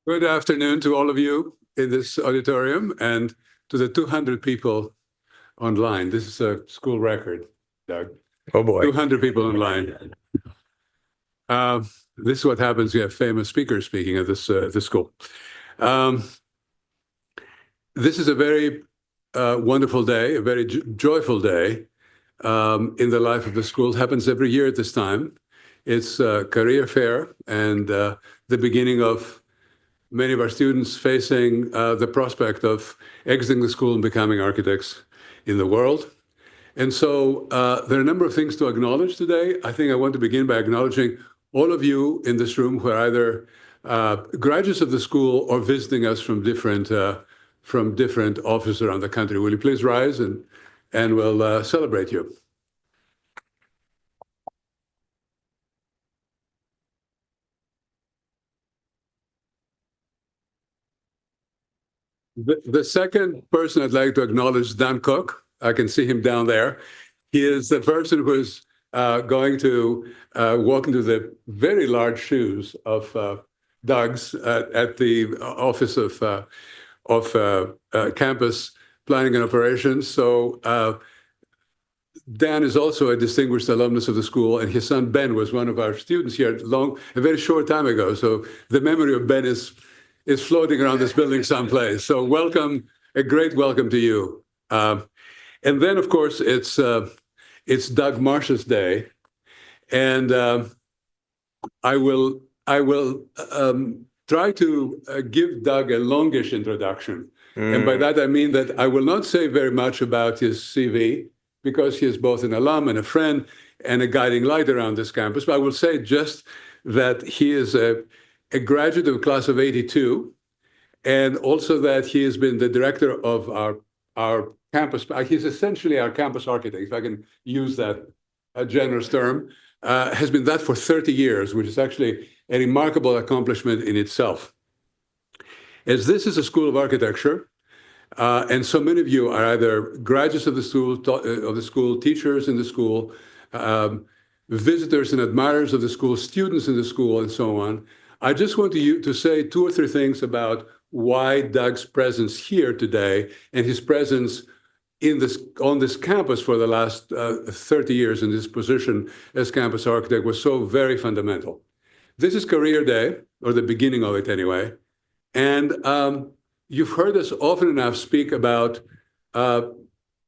Good afternoon to all of you in this auditorium and to the 200 people online. This is a school record, Doug. Oh boy. 200 people online. This is what happens. You have famous speakers speaking at this school. Um, this is a very wonderful day, a very joyful day in the life of the school. It happens every year at this time. It's a career fair and the beginning of many of our students facing the prospect of exiting the school and becoming architects in the world. And so there are a number of things to acknowledge today. I think I want to begin by acknowledging all of you in this room who are either graduates of the school or visiting us from different offices around the country. Will you please rise and we'll celebrate you. The second person I'd like to acknowledge is Dan Cook. I can see him down there. He is the person who is going to walk into the very large shoes of Doug's at the Office of Campus Planning and Operations. So Dan is also a distinguished alumnus of the school, and his son Ben was one of our students here a very short time ago. So the memory of Ben is floating around this building someplace. So welcome, a great welcome to you. And then, of course, it's Doug Marsh's day, and I will try to give Doug a longish introduction. And by that, I mean that I will not say very much about his CV, because he is both an alum and a friend and a guiding light around this campus. But I will say just that he is a graduate of the class of '82, and also that he has been the director of our campus. He's essentially our campus architect, if I can use that generous term, has been that for 30 years, which is actually a remarkable accomplishment in itself. As this is a school of architecture, and so many of you are either graduates of the school, teachers in the school, visitors and admirers of the school, students in the school, and so on. I just want to say two or three things about why Doug's presence here today and his presence on this campus for the last 30 years in this position as campus architect was so very fundamental. This is Career Day, or the beginning of it anyway, and you've heard us often enough speak about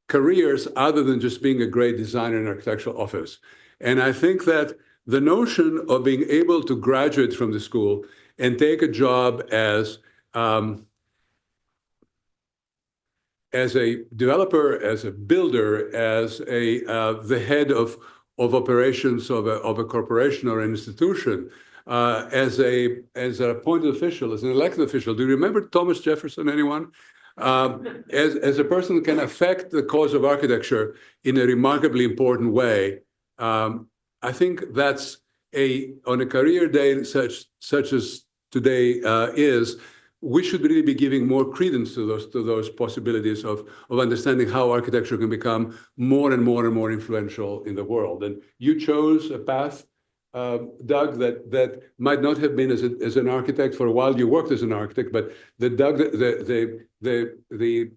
careers other than just being a great designer in an architectural office. And I think that the notion of being able to graduate from the school and take a job as a developer, as a builder, as the head of operations of a corporation or an institution, as an appointed official, as an elected official. Do you remember Thomas Jefferson, anyone? As a person who can affect the cause of architecture in a remarkably important way, I think that's on a career day such as today is, we should really be giving more credence to those possibilities of understanding how architecture can become more and more and more influential in the world. And you chose a path, Doug, that might not have been as an architect. For a while you worked as an architect, but the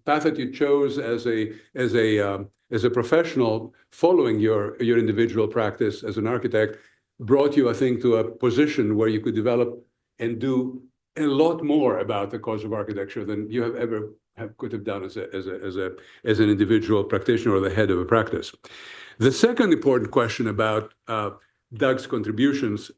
path that you chose as a professional following your individual practice as an architect brought you, I think, to a position where you could develop and do a lot more about the cause of architecture than you could have done as an individual practitioner or the head of a practice. The second important question about Doug's contributions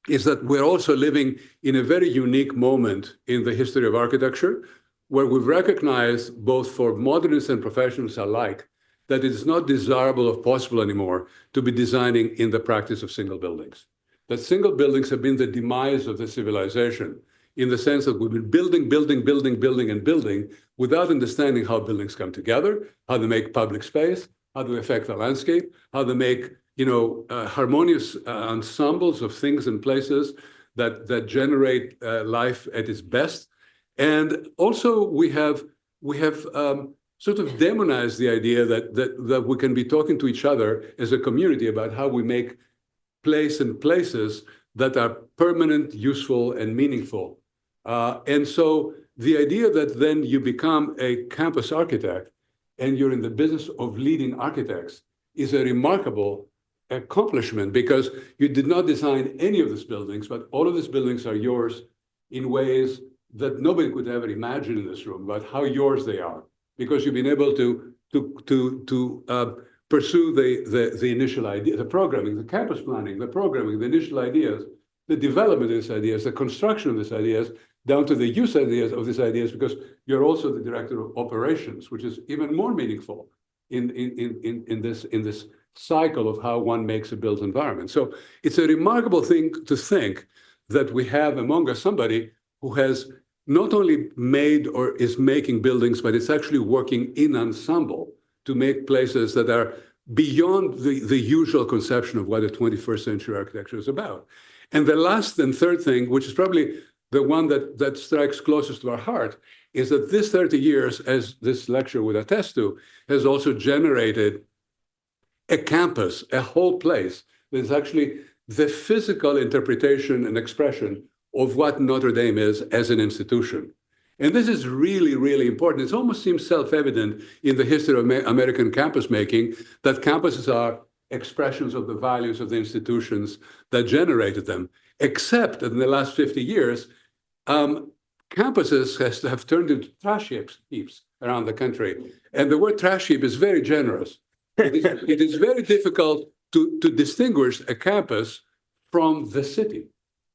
is that we're also living in a very unique moment in the history of architecture, where we've recognized, both for modernists and professionals alike, that it is not desirable or possible anymore to be designing in the practice of single buildings. That single buildings have been the demise of the civilization, in the sense that we've been building without understanding how buildings come together, how they make public space, how they affect the landscape, how they make harmonious ensembles of things and places that generate life at its best. And also we have sort of demonized the idea that we can be talking to each other as a community about how we make places that are permanent, useful, and meaningful And so the idea that then you become a campus architect and you're in the business of leading architects is a remarkable accomplishment, because you did not design any of these buildings, but all of these buildings are yours in ways that nobody could ever imagine in this room about how yours they are, because you've been able to pursue the initial idea, the programming, the campus planning, the programming, the initial ideas, the development of these ideas, the construction of these ideas, down to the use ideas of these ideas, because you're also the director of operations, which is even more meaningful in this cycle of how one makes a built environment. So it's a remarkable thing to think that we have among us somebody who has not only made or is making buildings, but it's actually working in ensemble to make places that are beyond the usual conception of what a 21st century architecture is about. And the last and third thing, which is probably the one that strikes closest to our heart, is that this 30 years, as this lecture would attest to, has also generated a campus, a whole place that is actually the physical interpretation and expression of what Notre Dame is as an institution. And this is really, really important. It almost seems self-evident in the history of American campus making that campuses are expressions of the values of the institutions that generated them, except that in the last 50 years, campuses have turned into trash heaps around the country. And the word trash heap is very generous. It is very difficult to distinguish a campus from the city.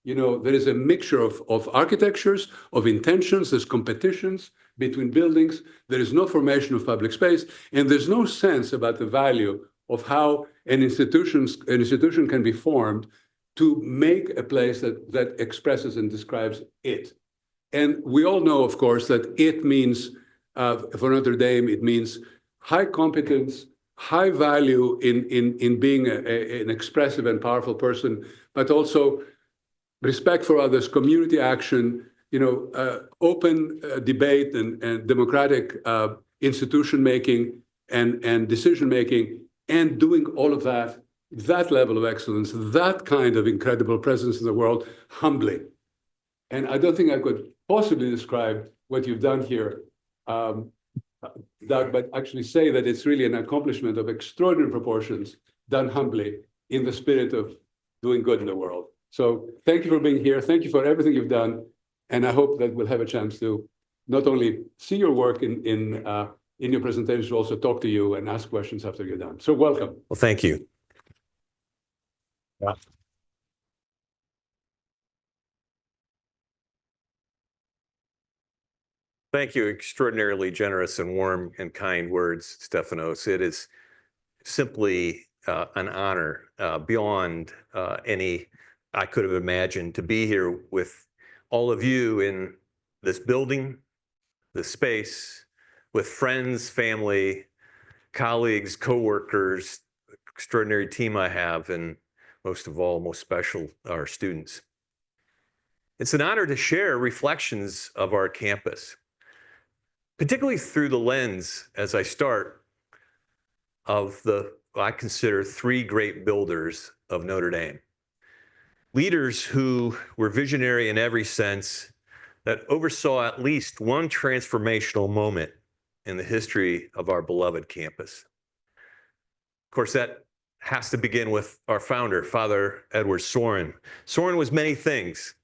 You know, there is a mixture of architectures, of intentions, there's competitions between buildings, there is no formation of public space, and there's no sense about the value of how an institution can be formed to make a place that expresses and describes it. And we all know, of course, that it means, for Notre Dame, it means high competence, high value in being an expressive and powerful person, but also respect for others, community action, open debate and democratic institution making and decision making, and doing all of that level of excellence, that kind of incredible presence in the world, humbly. And I don't think I could possibly describe what you've done here, Doug, but actually say that it's really an accomplishment of extraordinary proportions, done humbly in the spirit of doing good in the world. So thank you for being here. Thank you for everything you've done. And I hope that we'll have a chance to not only see your work in your presentation, but also talk to you and ask questions after you're done. So welcome. Well, thank you. Yeah. Thank you. Extraordinarily generous and warm and kind words, Stefanos. It is simply an honor beyond any I could have imagined to be here with all of you in this building, this space, with friends, family, colleagues, coworkers, extraordinary team I have, and most of all, most special, our students. It's an honor to share reflections of our campus, particularly through the lens, as I start, of I consider three great builders of Notre Dame. Leaders who were visionary in every sense, that oversaw at least one transformational moment in the history of our beloved campus. Of course, that has to begin with our founder, Father Edward Sorin. Sorin was many things,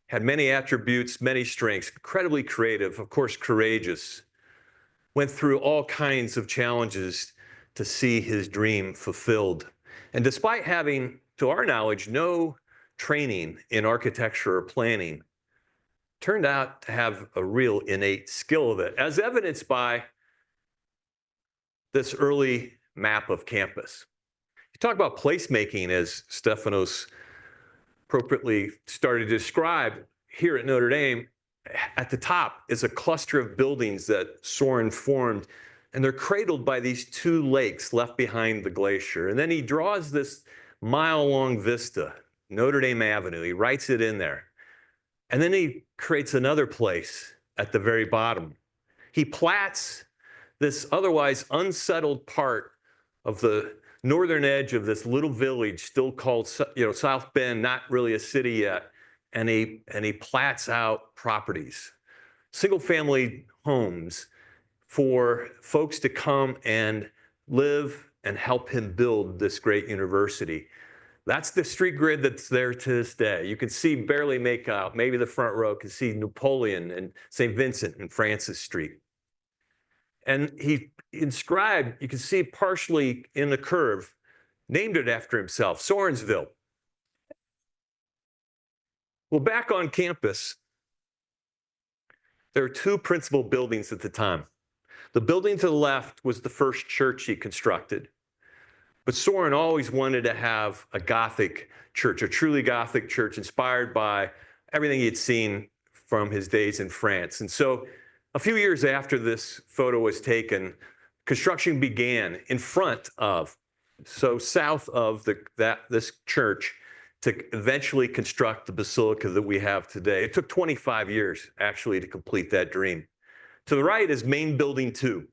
had many attributes, many strengths, incredibly creative, of course, courageous, went through all kinds of challenges to see his dream fulfilled. And despite having, to our knowledge, no training in architecture or planning, turned out to have a real innate skill of it, as evidenced by this early map of campus. You talk about placemaking, as Stefanos appropriately started to describe. Here at Notre Dame, at the top is a cluster of buildings that Sorin formed, and they're cradled by these two lakes left behind the glacier. And then he draws this mile-long vista, Notre Dame Avenue. He writes it in there. And then he creates another place at the very bottom. He plats this otherwise unsettled part of the northern edge of this little village, still called, South Bend, not really a city yet. and he plats out properties, single-family homes for folks to come and live and help him build this great university. That's the street grid that's there to this day. You can see, barely make out, maybe the front row can see Napoleon and St. Vincent and Francis Street. And he inscribed, you can see partially in the curve, named it after himself, Sorensville. Well, back on campus, there are two principal buildings at the time. The building to the left was the first church he constructed. But Soren always wanted to have a Gothic church, a truly Gothic church inspired by everything he had seen from his days in France. And so a few years after this photo was taken, construction began in front of, so south of this church, to eventually construct the basilica that we have today. It took 25 years, actually, to complete that dream. To the right is main building 2.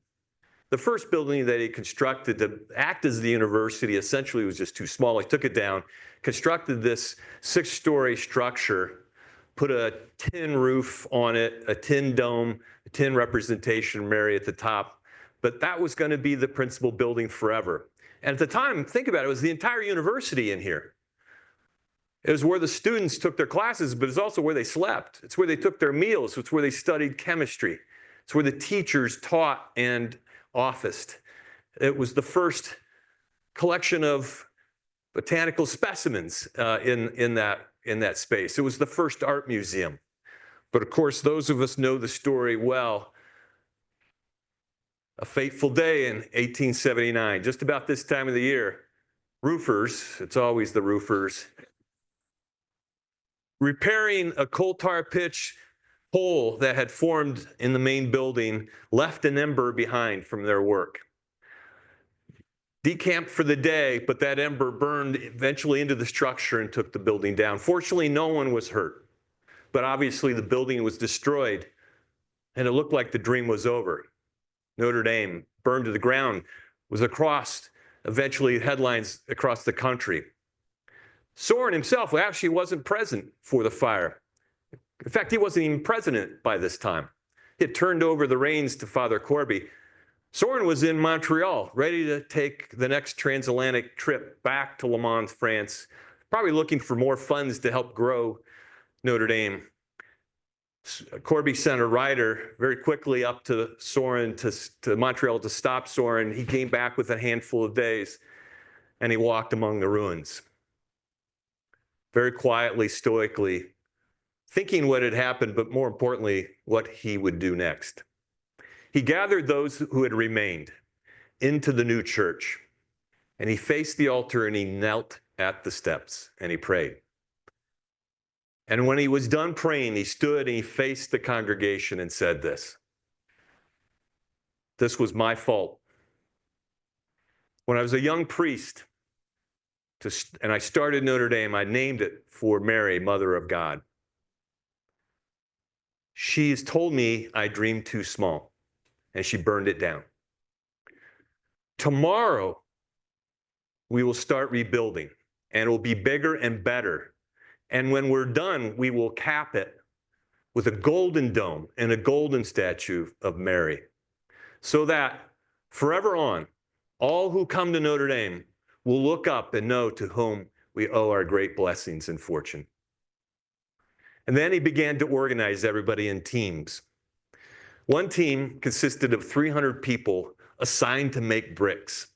The first building that he constructed to act as the university essentially was just too small. He took it down, constructed this 6-story structure, put a tin roof on it, a tin dome, a tin representation of Mary at the top. But that was going to be the principal building forever. And at the time, think about it, it was the entire university in here. It was where the students took their classes, but it's also where they slept. It's where they took their meals. It's where they studied chemistry. It's where the teachers taught and officed. It was the first collection of botanical specimens in that space. It was the first art museum. But of course, those of us know the story well. A fateful day in 1879, just about this time of the year, roofers, it's always the roofers, repairing a coal tar pitch hole that had formed in the main building, left an ember behind from their work. Decamped for the day, but that ember burned eventually into the structure and took the building down. Fortunately, no one was hurt, but obviously the building was destroyed and it looked like the dream was over. Notre Dame burned to the ground, was across, eventually headlines across the country. Soren himself actually wasn't present for the fire. In fact, he wasn't even president by this time. He had turned over the reins to Father Corby. Soren was in Montreal, ready to take the next transatlantic trip back to Le Mans, France, probably looking for more funds to help grow Notre Dame. Corby sent a rider very quickly up to Soren, to Montreal, to stop Soren. He came back with a handful of days, and he walked among the ruins. Very quietly, stoically, thinking what had happened, but more importantly, what he would do next. He gathered those who had remained into the new church, and he faced the altar and he knelt at the steps and he prayed. And when he was done praying, he stood and he faced the congregation and said this: "This was my fault. When I was a young priest, and I started Notre Dame, I named it for Mary, Mother of God. She's told me I dreamed too small, and she burned it down. Tomorrow, we will start rebuilding, and it will be bigger and better. And when we're done, we will cap it with a golden dome and a golden statue of Mary, so that forever on, all who come to Notre Dame will look up and know to whom we owe our great blessings and fortune." And then he began to organize everybody in teams. One team consisted of 300 people assigned to make bricks.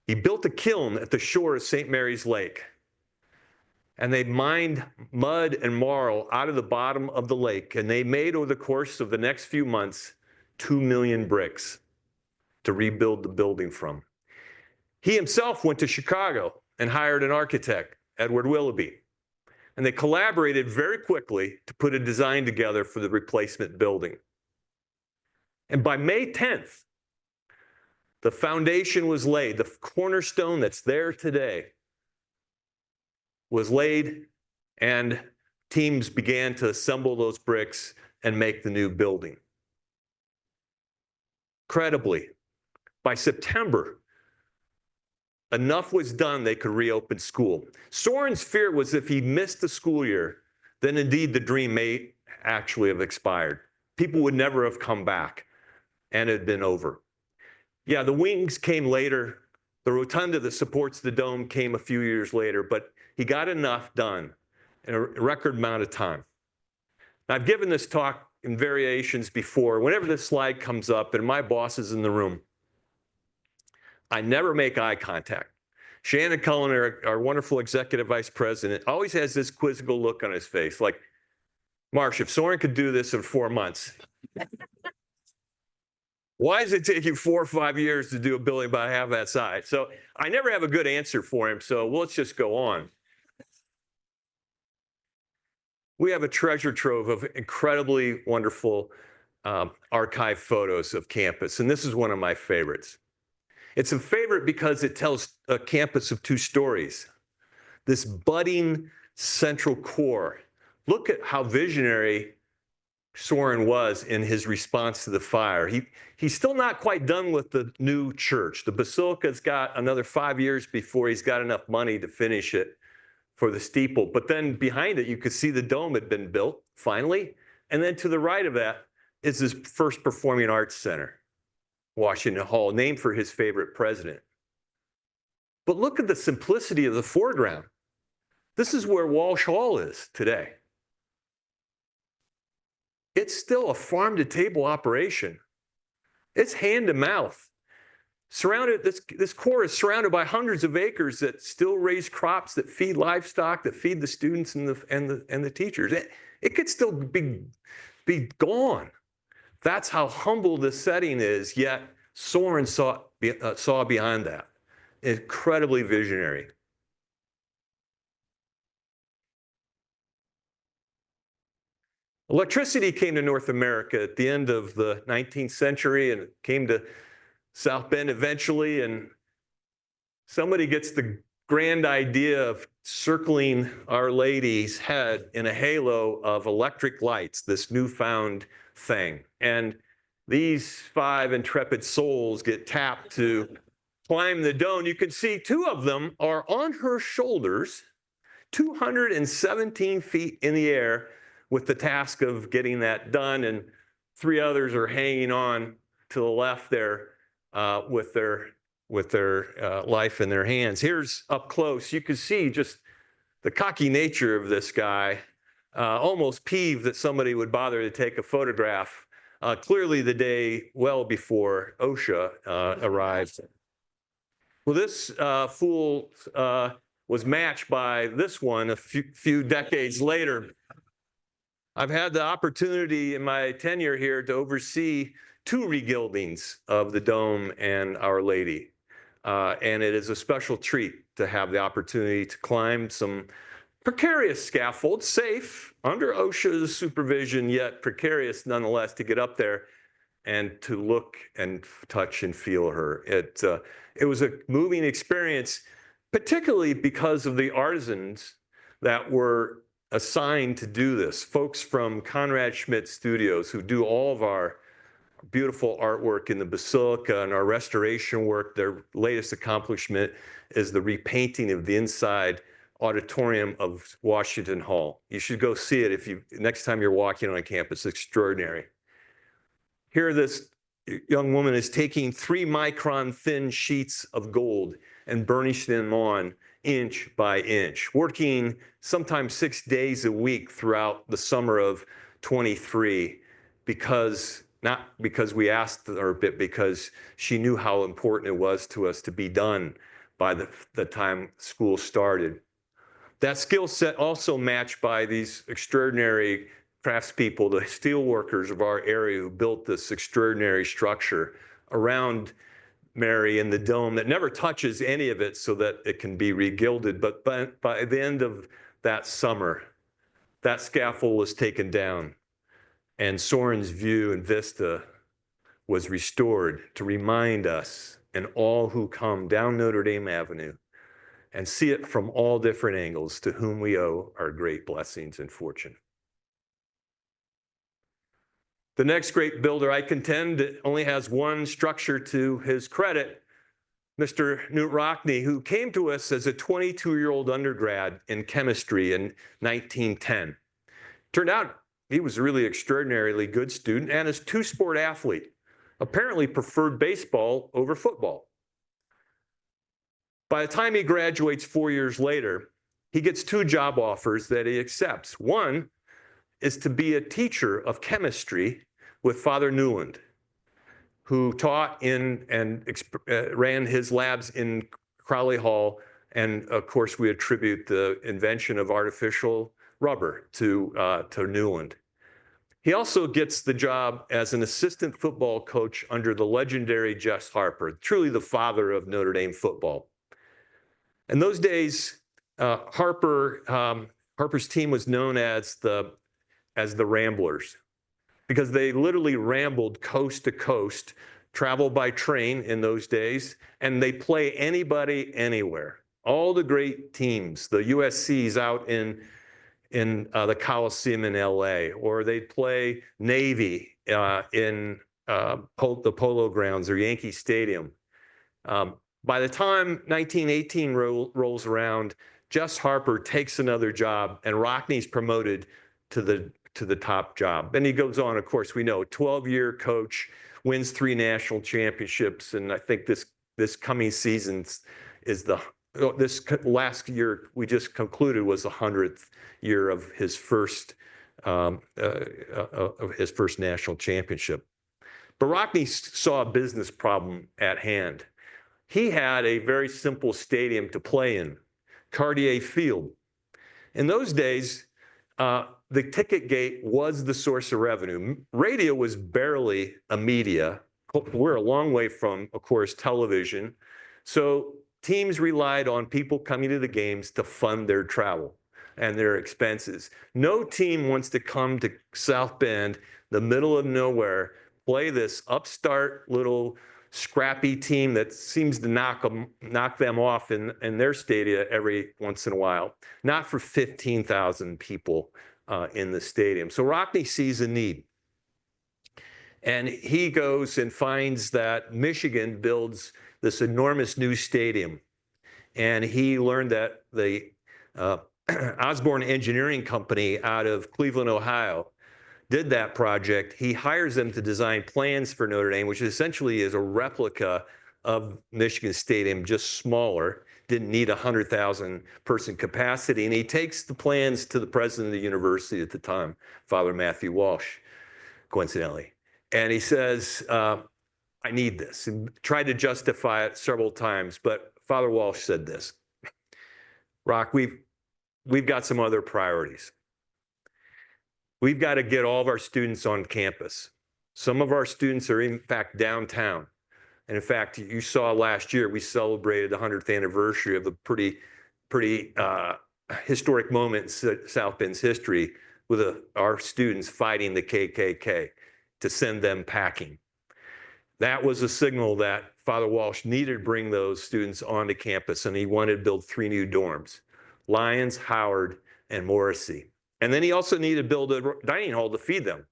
He built a kiln at the shore of St. Mary's Lake, and they mined mud and marl out of the bottom of the lake, and they made, over the course of the next few months, 2 million bricks to rebuild the building from. He himself went to Chicago and hired an architect, Edward Willoughby, and they collaborated very quickly to put a design together for the replacement building. And by May 10th, the foundation was laid. The cornerstone that's there today was laid, and teams began to assemble those bricks and make the new building. Incredibly, by September, enough was done, they could reopen school. Soren's fear was if he missed the school year, then indeed the dream may actually have expired. People would never have come back, and it had been over. Yeah, the wings came later. The rotunda that supports the dome came a few years later, but he got enough done in a record amount of time. Now, I've given this talk in variations before. Whenever this slide comes up and my boss is in the room, I never make eye contact. Shannon Cullen, our wonderful executive vice president, always has this quizzical look on his face, like, Marsh, if Soren could do this in 4 months, why does it take you 4 or 5 years to do a building about half that size? So I never have a good answer for him, so let's just go on. We have a treasure trove of incredibly wonderful archive photos of campus, and this is one of my favorites. It's a favorite because it tells a campus of 2 stories. This budding central core. Look at how visionary Soren was in his response to the fire. He's still not quite done with the new church. The basilica's got another 5 years before he's got enough money to finish it for the steeple. But then behind it, you could see the dome had been built, finally. And then to the right of that is his first performing arts center, Washington Hall, named for his favorite president. But look at the simplicity of the foreground. This is where Walsh Hall is today. It's still a farm-to-table operation. It's hand-to-mouth. This core is surrounded by hundreds of acres that still raise crops, that feed livestock, that feed the students and the teachers. It could still be gone. That's how humble this setting is, yet Soren saw beyond that. Incredibly visionary. Electricity came to North America at the end of the 19th century and came to South Bend eventually, and somebody gets the grand idea of circling Our Lady's head in a halo of electric lights, this newfound thing. And these 5 intrepid souls get tapped to climb the dome. You can see 2 of them are on her shoulders, 217 feet in the air, with the task of getting that done, and 3 others are hanging on to the left there with their life in their hands. Here's up close. You can see just the cocky nature of this guy, almost peeved that somebody would bother to take a photograph. Clearly the day well before OSHA arrived. Well, this fool was matched by this one a few decades later. I've had the opportunity in my tenure here to oversee 2 regildings of the dome and Our Lady. And it is a special treat to have the opportunity to climb some precarious scaffolds, safe, under OSHA's supervision, yet precarious nonetheless, to get up there and to look and touch and feel her. It was a moving experience, particularly because of the artisans that were assigned to do this. Folks from Conrad Schmidt Studios, who do all of our beautiful artwork in the Basilica and our restoration work. Their latest accomplishment is the repainting of the inside auditorium of Washington Hall. You should go see it next time you're walking on campus. It's extraordinary. Here, this young woman is taking 3-micron thin sheets of gold and burnishing them on inch by inch, working sometimes 6 days a week throughout the summer of 23, not because we asked her, but because she knew how important it was to us to be done by the time school started. That skill set also matched by these extraordinary craftspeople, the steel workers of our area who built this extraordinary structure around Mary and the dome that never touches any of it so that it can be regilded. But by the end of that summer, that scaffold was taken down and Soren's view and vista was restored to remind us and all who come down Notre Dame Avenue and see it from all different angles, to whom we owe our great blessings and fortune. The next great builder, I contend, only has one structure to his credit, Mr. Newt Rockne, who came to us as a 22-year-old undergrad in chemistry in 1910. Turned out he was a really extraordinarily good student and a two-sport athlete. Apparently preferred baseball over football. By the time he graduates 4 years later, he gets two job offers that he accepts. One is to be a teacher of chemistry with Father Newland, who taught in and ran his labs in Crowley Hall. And of course, we attribute the invention of artificial rubber to Newland. He also gets the job as an assistant football coach under the legendary Jess Harper, truly the father of Notre Dame football. In those days, Harper's team was known as the Ramblers, because they literally rambled coast to coast, travel by train in those days, and they play anybody anywhere. All the great teams, the USC's out in the Coliseum in LA, or they'd play Navy in the Polo Grounds or Yankee Stadium. By the time 1918 rolls around, Jess Harper takes another job, and Rockne's promoted to the top job. And he goes on, of course, we know, 12-year coach, wins 3 national championships, and I think this coming season is this last year we just concluded was the 100th year of his first national championship. But Rockne saw a business problem at hand. He had a very simple stadium to play in, Cartier Field. In those days, the ticket gate was the source of revenue. Radio was barely a media. We're a long way from, of course, television. So teams relied on people coming to the games to fund their travel and their expenses. No team wants to come to South Bend, the middle of nowhere, play this upstart little scrappy team that seems to knock them off in their stadia every once in a while. Not for 15,000 people in the stadium. So Rockne sees a need. And he goes and finds that Michigan builds this enormous new stadium. And he learned that the Osborne Engineering Company out of Cleveland, Ohio, did that project. He hires them to design plans for Notre Dame, which essentially is a replica of Michigan Stadium, just smaller, didn't need 100,000 person capacity. And he takes the plans to the president of the university at the time, Father Matthew Walsh, coincidentally. And he says, I need this, and tried to justify it several times. But Father Walsh said this: Rock, we've got some other priorities. We've got to get all of our students on campus. Some of our students are, in fact, downtown. And in fact, you saw last year, we celebrated the 100th anniversary of a pretty historic moment in South Bend's history with our students fighting the KKK to send them packing. That was a signal that Father Walsh needed to bring those students onto campus, and he wanted to build 3 new dorms: Lyons, Howard, and Morrissey. And then he also needed to build a dining hall to feed them,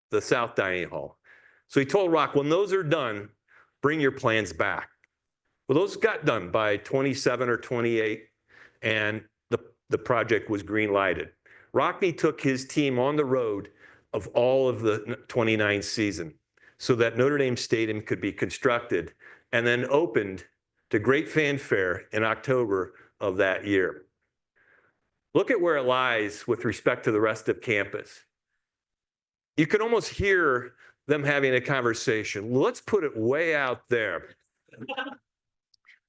the South Dining Hall. So he told Rock, when those are done, bring your plans back. Well, those got done by 27 or 28, and the project was green-lighted. Rockne took his team on the road of all of the 29 season so that Notre Dame Stadium could be constructed and then opened to great fanfare in October of that year. Look at where it lies with respect to the rest of campus. You can almost hear them having a conversation. Let's put it way out there.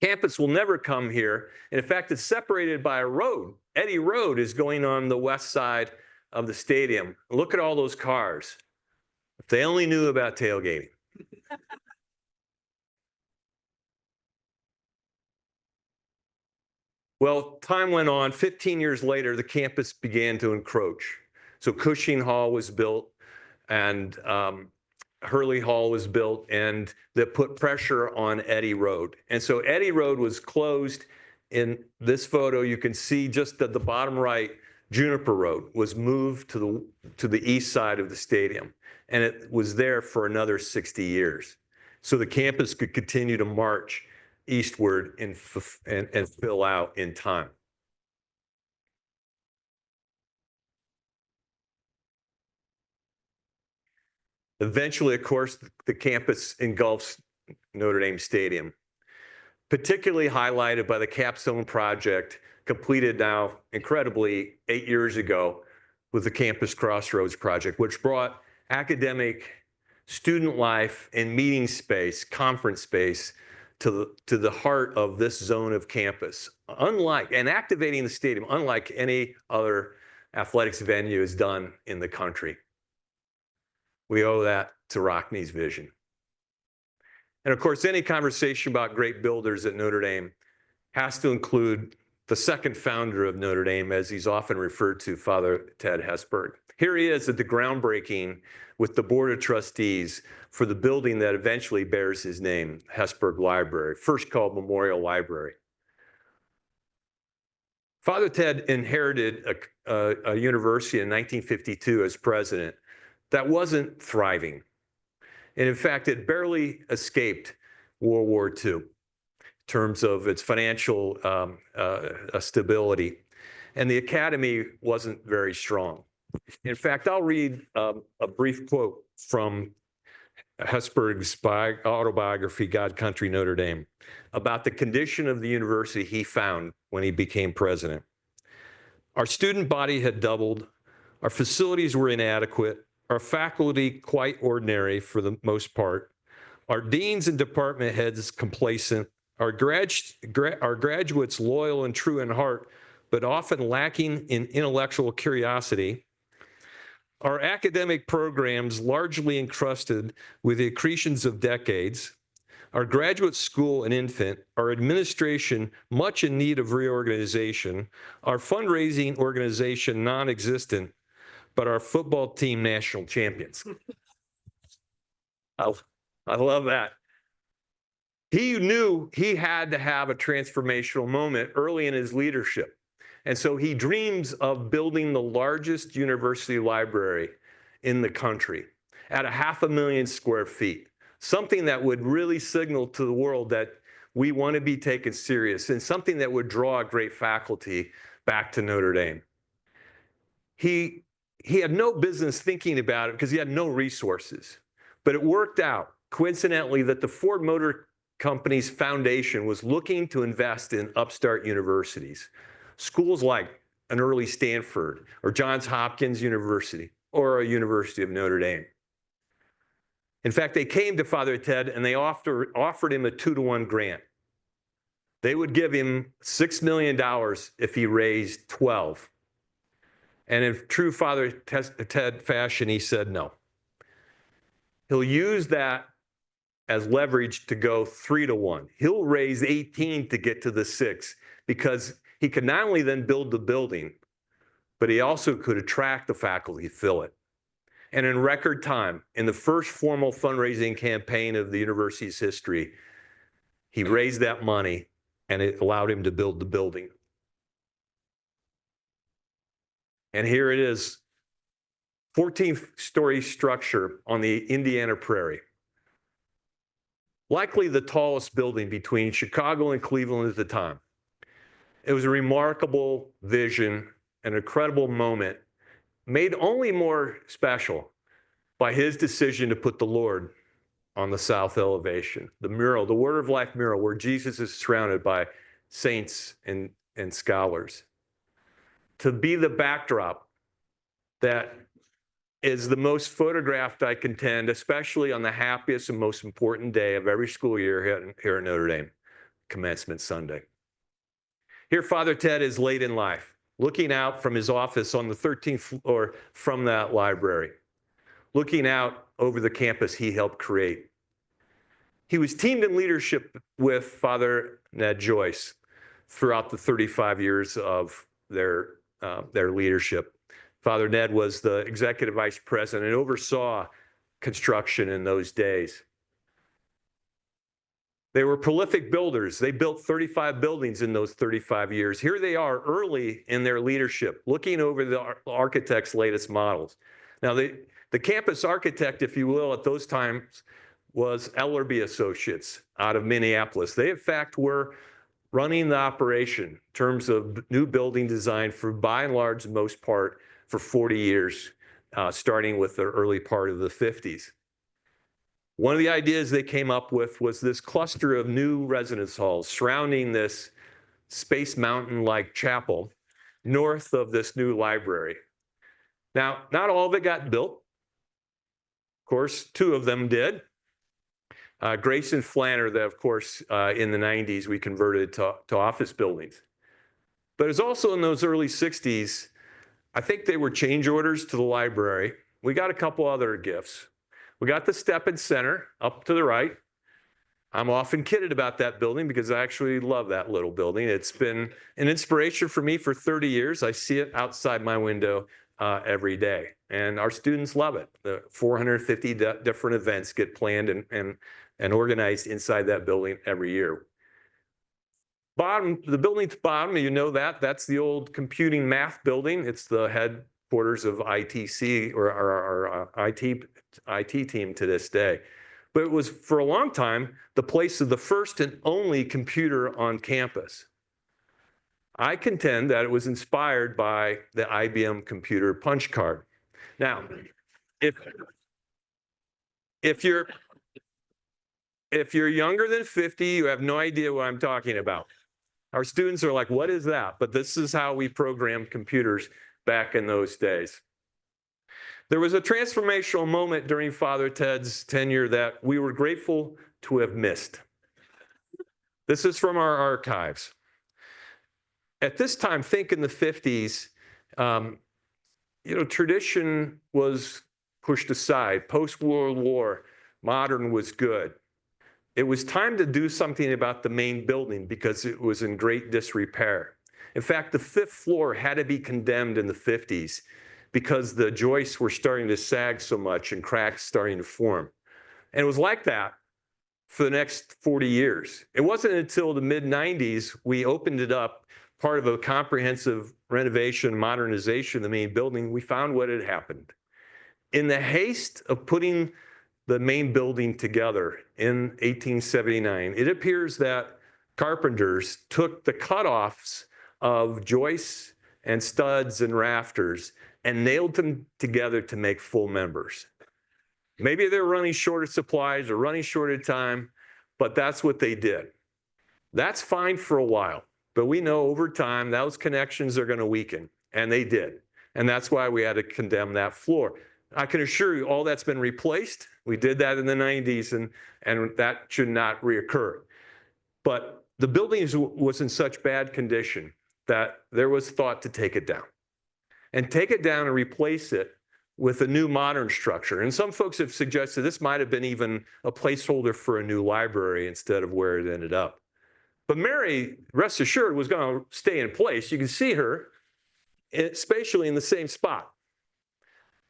Campus will never come here. And in fact, it's separated by a road. Eddy Road is going on the west side of the stadium. Look at all those cars. If they only knew about tailgating. Well, time went on. 15 years later, the campus began to encroach. So Cushing Hall was built, and Hurley Hall was built, and that put pressure on Eddy Road. And so Eddy Road was closed. In this photo, you can see just at the bottom right, Juniper Road was moved to the east side of the stadium. And it was there for another 60 years. So the campus could continue to march eastward and fill out in time. Eventually, of course, the campus engulfs Notre Dame Stadium, particularly highlighted by the capstone project completed now incredibly 8 years ago with the Campus Crossroads project, which brought academic, student life, and meeting space, conference space to the heart of this zone of campus. And activating the stadium, unlike any other athletics venue is done in the country. We owe that to Rockne's vision. And of course, any conversation about great builders at Notre Dame has to include the second founder of Notre Dame, as he's often referred to, Father Ted Hesburgh. Here he is at the groundbreaking with the Board of Trustees for the building that eventually bears his name, Hesburgh Library, first called Memorial Library. Father Ted inherited a university in 1952 as president that wasn't thriving. And in fact, it barely escaped World War II in terms of its financial stability. And the academy wasn't very strong. In fact, I'll read a brief quote from Hesburgh's autobiography, God, Country, Notre Dame, about the condition of the university he found when he became president. Our student body had doubled, our facilities were inadequate, our faculty quite ordinary for the most part, our deans and department heads complacent, our graduates loyal and true in heart, but often lacking in intellectual curiosity, our academic programs largely encrusted with the accretions of decades, our graduate school an infant, our administration much in need of reorganization, our fundraising organization non-existent, but our football team national champions. I love that. He knew he had to have a transformational moment early in his leadership. And so he dreams of building the largest university library in the country at 500,000 square feet, something that would really signal to the world that we want to be taken serious and something that would draw great faculty back to Notre Dame. He had no business thinking about it because he had no resources, but it worked out coincidentally that the Ford Motor Company's foundation was looking to invest in upstart universities, schools like an early Stanford or Johns Hopkins University or a University of Notre Dame. In fact, they came to Father Ted and they offered him a 2-to-1 grant. They would give him $6 million if he raised 12. And in true Father Ted fashion, he said no. He'll use that as leverage to go 3-to-1. He'll raise 18 to get to the 6 because he could not only then build the building, but he also could attract the faculty, fill it. And in record time, in the first formal fundraising campaign of the university's history, he raised that money and it allowed him to build the building. And here it is, 14-story structure on the Indiana prairie. Likely the tallest building between Chicago and Cleveland at the time. It was a remarkable vision, an incredible moment, made only more special by his decision to put the Lord on the south elevation. The mural, the Word of Life mural, where Jesus is surrounded by saints and scholars. To be the backdrop that is the most photographed, I contend, especially on the happiest and most important day of every school year here at Notre Dame, Commencement Sunday. Here, Father Ted is late in life, looking out from his office on the 13th floor from that library, looking out over the campus he helped create. He was teamed in leadership with Father Ned Joyce throughout the 35 years of their leadership. Father Ned was the executive vice president and oversaw construction in those days. They were prolific builders. They built 35 buildings in those 35 years. Here they are early in their leadership, looking over the architect's latest models. Now, the campus architect, if you will, at those times was Ellerby Associates out of Minneapolis. They, in fact, were running the operation in terms of new building design for, by and large, the most part, for 40 years, starting with the early part of the 50s. One of the ideas they came up with was this cluster of new residence halls surrounding this Space Mountain-like chapel north of this new library. Now, not all of it got built. Of course, 2 of them did. Grace and Flanner, that of course, in the 90s, we converted to office buildings. But it was also in those early 60s, I think they were change orders to the library. We got a couple other gifts. We got the Stepin Center up to the right. I'm often kidded about that building because I actually love that little building. It's been an inspiration for me for 30 years. I see it outside my window every day. And our students love it. The 450 different events get planned and organized inside that building every year. The building at the bottom, you know that's the old computing math building. It's the headquarters of ITC, or our IT team to this day. But it was, for a long time, the place of the first and only computer on campus. I contend that it was inspired by the IBM computer punch card. Now, if you're younger than 50, you have no idea what I'm talking about. Our students are like, what is that? But this is how we programmed computers back in those days. There was a transformational moment during Father Ted's tenure that we were grateful to have missed. This is from our archives. At this time, think in the 50s, tradition was pushed aside. Post-World War, modern was good. It was time to do something about the main building because it was in great disrepair. In fact, the 5th floor had to be condemned in the 50s because the joists were starting to sag so much and cracks starting to form. And it was like that for the next 40 years. It wasn't until the mid-90s we opened it up, part of a comprehensive renovation, modernization of the main building. We found what had happened. In the haste of putting the main building together in 1879, it appears that carpenters took the cutoffs of joists and studs and rafters and nailed them together to make full members. Maybe they're running short of supplies or running short of time, but that's what they did. That's fine for a while, but we know over time those connections are going to weaken, and they did. And that's why we had to condemn that floor. I can assure you all that's been replaced. We did that in the 90s, and that should not reoccur. But the building was in such bad condition that there was thought to take it down. And take it down and replace it with a new modern structure. And some folks have suggested this might have been even a placeholder for a new library instead of where it ended up. But Mary, rest assured, was going to stay in place. You can see her spatially in the same spot,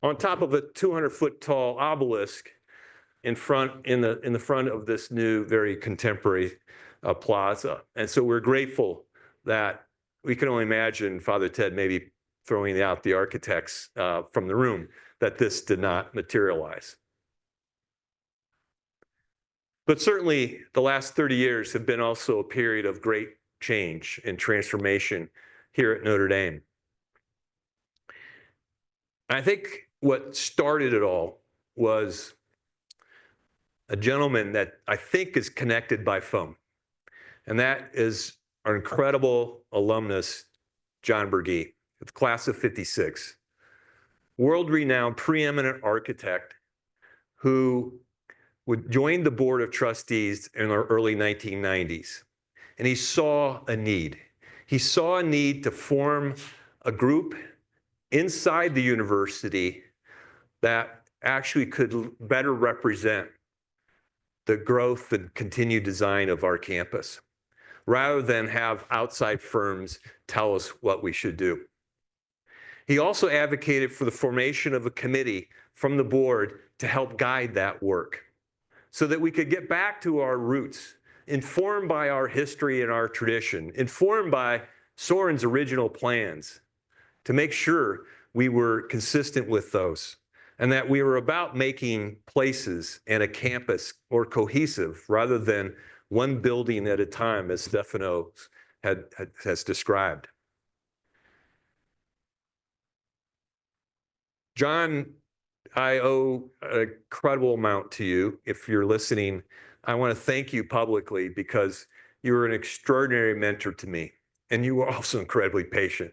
on top of a 200-foot tall obelisk in the front of this new, very contemporary plaza. And so we're grateful that we can only imagine Father Ted maybe throwing out the architects from the room, that this did not materialize. But certainly the last 30 years have been also a period of great change and transformation here at Notre Dame. I think what started it all was a gentleman that I think is connected by phone, and that is our incredible alumnus, John Berge, the class of '56, world-renowned, preeminent architect who would join the board of trustees in the early 1990s. And he saw a need. He saw a need to form a group inside the university that actually could better represent the growth and continued design of our campus, rather than have outside firms tell us what we should do. He also advocated for the formation of a committee from the board to help guide that work, so that we could get back to our roots, informed by our history and our tradition, informed by Soren's original plans, to make sure we were consistent with those. and that we were about making places and a campus more cohesive rather than one building at a time, as Stefano has described. John, I owe an incredible amount to you. If you're listening, I want to thank you publicly because you were an extraordinary mentor to me, and you were also incredibly patient.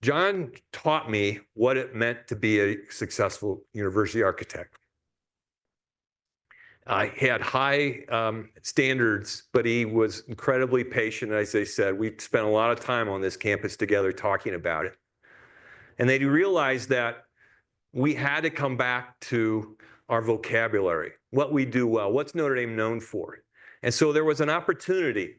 John taught me what it meant to be a successful university architect. He had high standards, but he was incredibly patient. As I said, we spent a lot of time on this campus together talking about it. And they realized that we had to come back to our vocabulary, what we do well, what's Notre Dame known for. And so there was an opportunity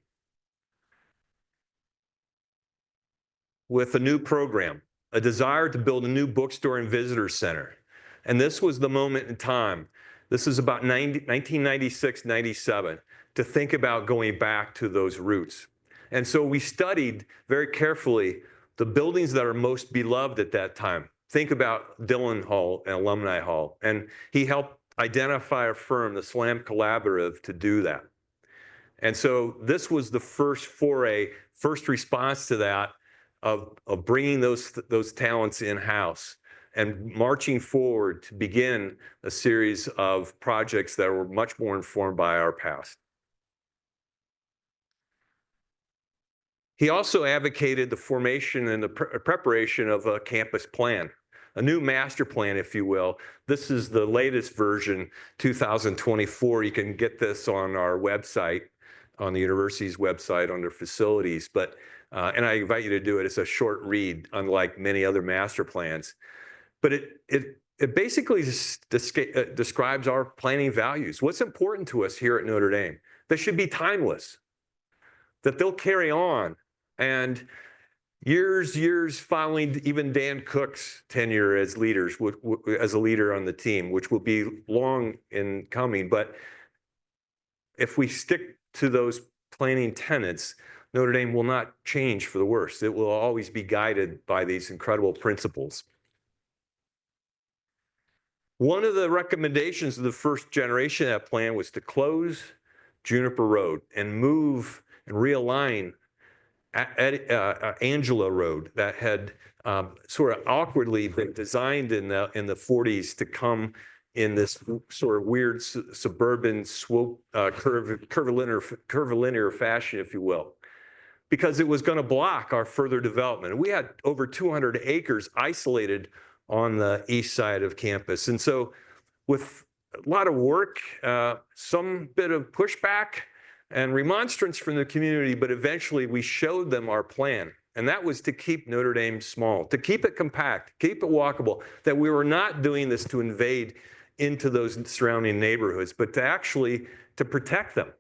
with a new program, a desire to build a new bookstore and visitor center. And this was the moment in time. This is about 1996, 97, to think about going back to those roots. And so we studied very carefully the buildings that are most beloved at that time. Think about Dillon Hall and Alumni Hall. And he helped identify a firm, the SLAM Collaborative, to do that. And so this was the first foray, first response to that, of bringing those talents in-house and marching forward to begin a series of projects that were much more informed by our past. He also advocated the formation and the preparation of a campus plan, a new master plan, if you will. This is the latest version, 2024. You can get this on our website, on the university's website under facilities. But and I invite you to do it. It's a short read, unlike many other master plans. But it basically describes our planning values. What's important to us here at Notre Dame? They should be timeless, that they'll carry on. And years following even Dan Cook's tenure as as a leader on the team, which will be long in coming. But if we stick to those planning tenets, Notre Dame will not change for the worse. It will always be guided by these incredible principles. One of the recommendations of the first generation of that plan was to close Juniper Road and move and realign Angela Road that had sort of awkwardly been designed in the 40s to come in this sort of weird suburban swope, curvilinear fashion, if you will, because it was going to block our further development. We had over 200 acres isolated on the east side of campus. And so with a lot of work, some bit of pushback and remonstrance from the community, but eventually we showed them our plan. And that was to keep Notre Dame small, to keep it compact, keep it walkable, that we were not doing this to invade into those surrounding neighborhoods, but to actually to protect them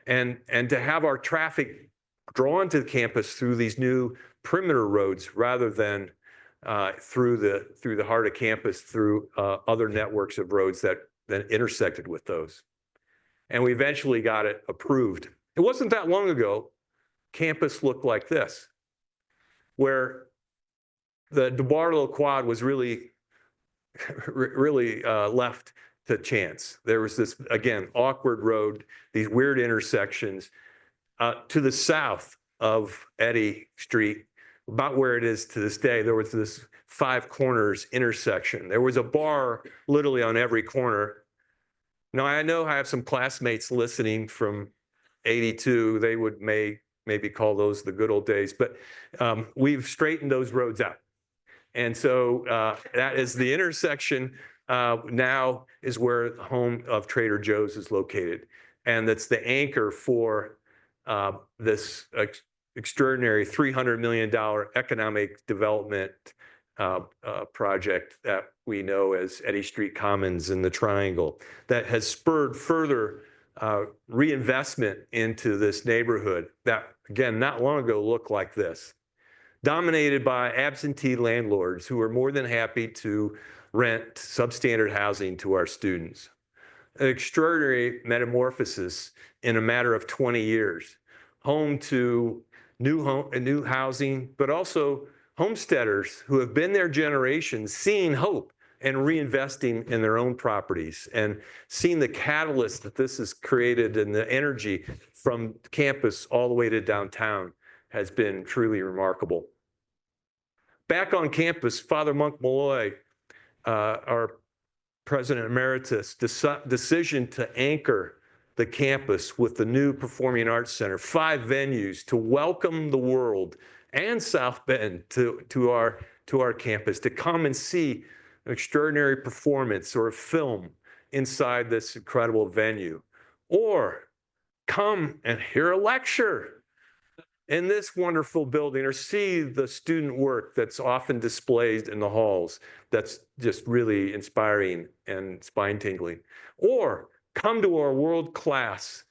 and to have our traffic drawn to the campus through these new perimeter roads rather than through the heart of campus, through other networks of roads that intersected with those. And we eventually got it approved. It wasn't that long ago, campus looked like this, where the DeBartolo Quad was really left to chance. There was this, again, awkward road, these weird intersections. To the south of Eddy Street, about where it is to this day, there was this Five Corners intersection. There was a bar literally on every corner. Now, I know I have some classmates listening from 82. They would maybe call those the good old days, but we've straightened those roads out. And so that is the intersection now is where the home of Trader Joe's is located. And that's the anchor for this extraordinary $300 million economic development project that we know as Eddy Street Commons in the Triangle that has spurred further reinvestment into this neighborhood that, again, not long ago looked like this, dominated by absentee landlords who are more than happy to rent substandard housing to our students. An extraordinary metamorphosis in a matter of 20 years, home to new housing, but also homesteaders who have been there generations, seeing hope and reinvesting in their own properties, and seeing the catalyst that this has created and the energy from campus all the way to downtown has been truly remarkable. Back on campus, Father Monk Malloy, our President Emeritus, decision to anchor the campus with the new Performing Arts Center, 5 venues to welcome the world and South Bend to our campus, to come and see an extraordinary performance or a film inside this incredible venue, or come and hear a lecture in this wonderful building, or see the student work that's often displayed in the halls that's just really inspiring and spine-tingling, or come to our world-class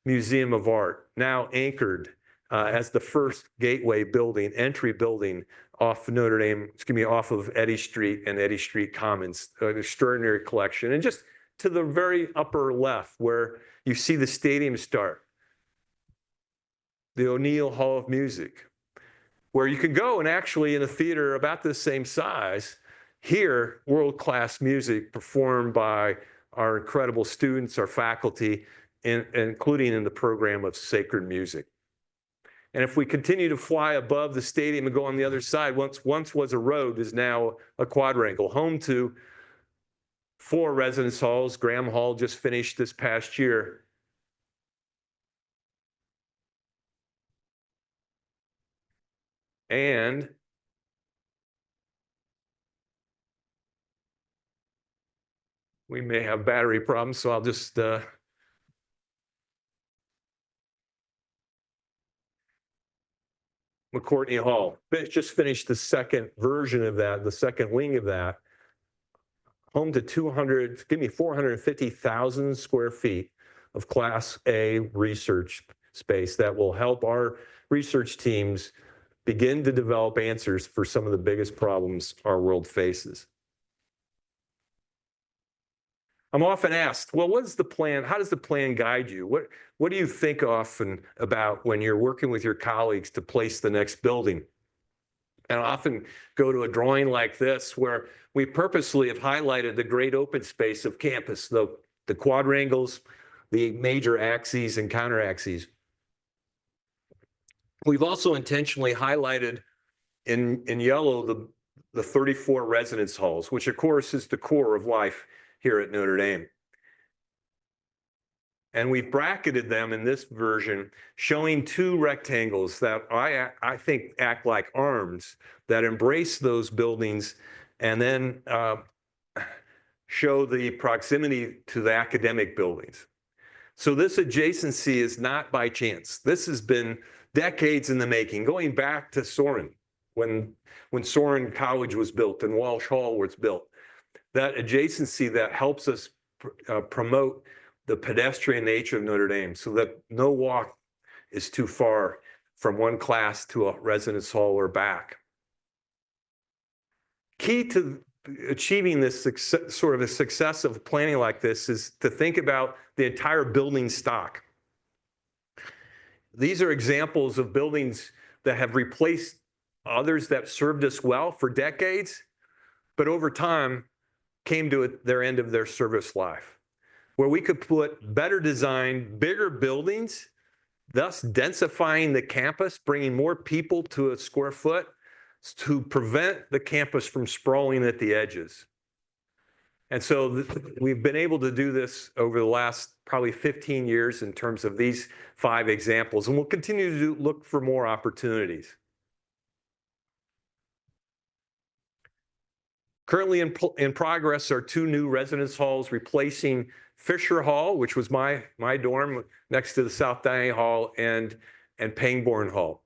Museum of Art, now anchored as the first gateway building, entry building off Notre Dame, off of Eddy Street and Eddy Street Commons, an extraordinary collection. And just to the very upper left where you see the stadium start, the O'Neill Hall of Music, where you can go and actually in a theater about the same size, hear world-class music performed by our incredible students, our faculty, including in the program of sacred music. And if we continue to fly above the stadium and go on the other side, once was a road, is now a quadrangle, home to 4 residence halls. Graham Hall just finished this past year. And we may have battery problems, so I'll just McCourtney Hall just finished the second version of that, the second wing of that, home to 450,000 square feet of Class A research space that will help our research teams begin to develop answers for some of the biggest problems our world faces. I'm often asked, well, what is the plan? How does the plan guide you? What do you think often about when you're working with your colleagues to place the next building? And I often go to a drawing like this where we purposely have highlighted the great open space of campus, the quadrangles, the major axes and counter axes. We've also intentionally highlighted in yellow the 34 residence halls, which of course is the core of life here at Notre Dame. And we've bracketed them in this version, showing 2 rectangles that I think act like arms that embrace those buildings and then show the proximity to the academic buildings. So this adjacency is not by chance. This has been decades in the making, going back to Sorin, when Sorin College was built and Walsh Hall was built. That adjacency that helps us promote the pedestrian nature of Notre Dame so that no walk is too far from one class to a residence hall or back. Key to achieving this sort of a success of planning like this is to think about the entire building stock. These are examples of buildings that have replaced others that served us well for decades, but over time came to their end of their service life, where we could put better designed, bigger buildings, thus densifying the campus, bringing more people to a square foot to prevent the campus from sprawling at the edges. And so we've been able to do this over the last probably 15 years in terms of these 5 examples, and we'll continue to look for more opportunities. Currently in progress are 2 new residence halls replacing Fisher Hall, which was my dorm next to the South Dining Hall, and Pangborn Hall.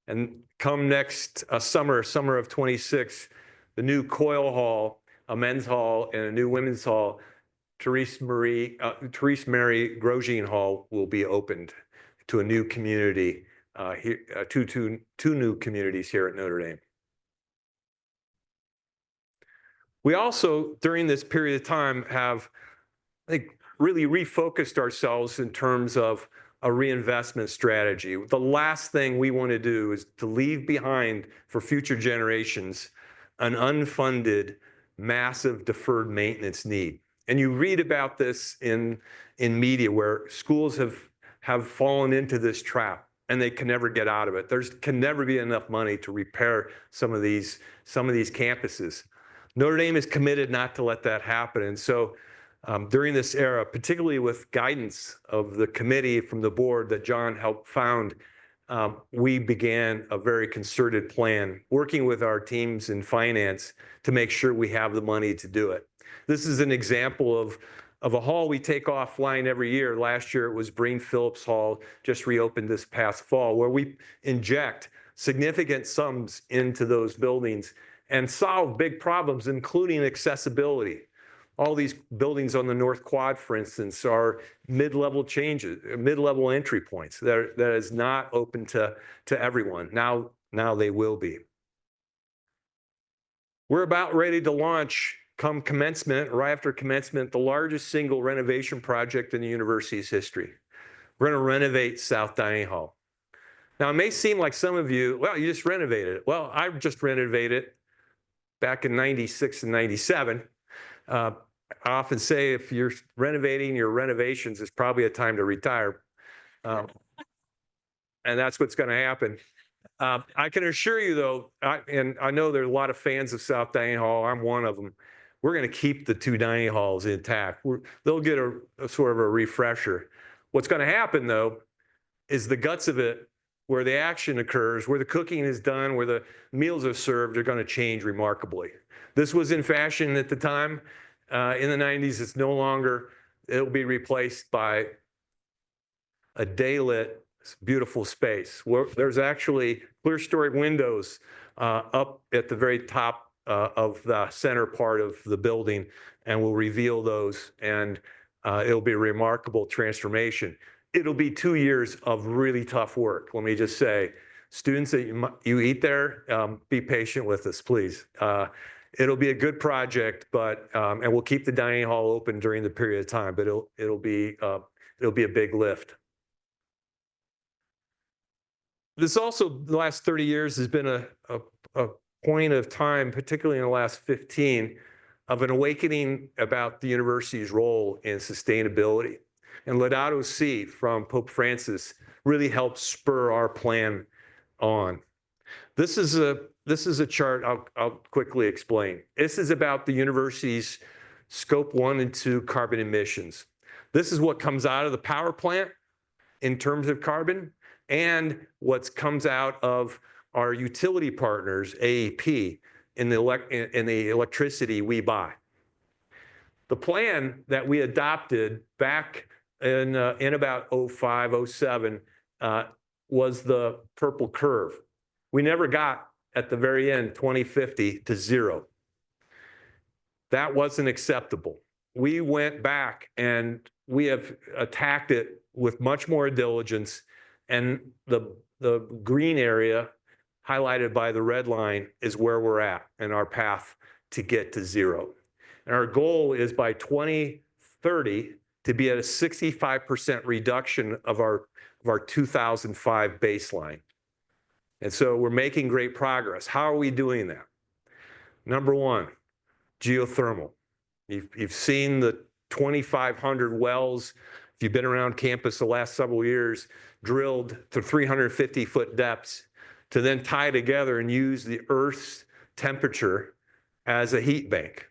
And come next summer of 26, the new Coyle Hall, a men's hall, and a new women's hall, Therese Mary Grosjean Hall, will be opened to a new community, two new communities here at Notre Dame. We also, during this period of time, have, I think, really refocused ourselves in terms of a reinvestment strategy. The last thing we want to do is to leave behind for future generations an unfunded massive deferred maintenance need. And you read about this in media where schools have fallen into this trap and they can never get out of it. There can never be enough money to repair some of these campuses. Notre Dame is committed not to let that happen. And so during this era, particularly with guidance of the committee from the board that John helped found, we began a very concerted plan, working with our teams in finance to make sure we have the money to do it. This is an example of a hall we take offline every year. Last year it was Breen Phillips Hall, just reopened this past fall, where we inject significant sums into those buildings and solve big problems, including accessibility. All these buildings on the North Quad, for instance, are mid-level entry points that is not open to everyone. Now they will be. We're about ready to launch, come commencement, right after commencement, the largest single renovation project in the university's history. We're going to renovate South Dining Hall. Now, it may seem like some of you, well, you just renovated it. Well, I just renovated it back in 96 and 97. I often say if you're renovating your renovations, it's probably a time to retire. And that's what's going to happen. I can assure you, though, and I know there are a lot of fans of South Dining Hall. I'm one of them. We're going to keep the two dining halls intact. They'll get a sort of a refresher. What's going to happen, though, is the guts of it, where the action occurs, where the cooking is done, where the meals are served, are going to change remarkably. This was in fashion at the time. In the 90s, it's no longer. It'll be replaced by a daylit, beautiful space where there's actually clear-story windows up at the very top of the center part of the building, and we'll reveal those, and it'll be a remarkable transformation. It'll be 2 years of really tough work. Let me just say, students that you eat there, be patient with us, please. It'll be a good project, but and we'll keep the dining hall open during the period of time, but it'll be a big lift. This also, the last 30 years, has been a point of time, particularly in the last 15, of an awakening about the university's role in sustainability. And Laudato Si from Pope Francis really helped spur our plan on. This is a chart I'll quickly explain. This is about the university's scope 1 and 2 carbon emissions. This is what comes out of the power plant in terms of carbon, and what comes out of our utility partners, AEP, in the electricity we buy. The plan that we adopted back in about 05, 07 was the purple curve. We never got, at the very end, 2050 to zero. That wasn't acceptable. We went back and we have attacked it with much more diligence, and the green area highlighted by the red line is where we're at in our path to get to zero. And our goal is by 2030 to be at a 65% reduction of our 2005 baseline. And so we're making great progress. How are we doing that? Number one, geothermal. You've seen the 2,500 wells, if you've been around campus the last several years, drilled to 350-foot depths to then tie together and use the Earth's temperature as a heat bank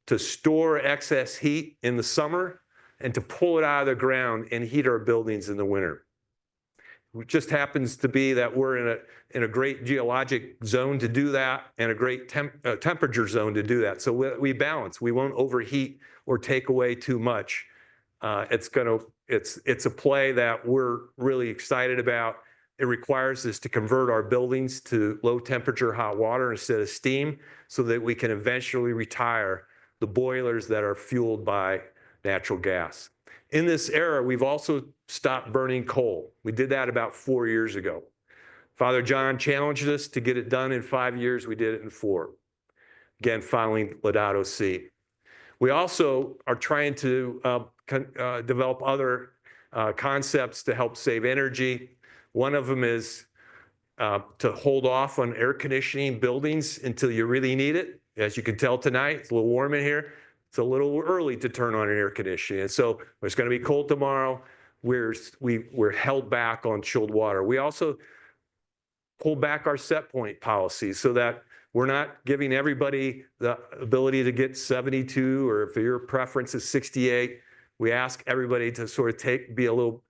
to store excess heat in the summer and to pull it out of the ground and heat our buildings in the winter. It just happens to be that we're in a great geologic zone to do that and a great temperature zone to do that. So we balance. We won't overheat or take away too much. It's a play that we're really excited about. It requires us to convert our buildings to low temperature hot water instead of steam so that we can eventually retire the boilers that are fueled by natural gas. In this era, we've also stopped burning coal. We did that about 4 years ago. Father John challenged us to get it done in 5 years. We did it in 4. Again, following Laudato Si. We also are trying to develop other concepts to help save energy. One of them is to hold off on air conditioning buildings until you really need it. As you can tell tonight, it's a little warm in here. It's a little early to turn on an air conditioning. And so it's going to be cold tomorrow. We're held back on chilled water. We also pulled back our set point policy so that we're not giving everybody the ability to get 72, or if your preference is 68, we ask everybody to sort of be a little,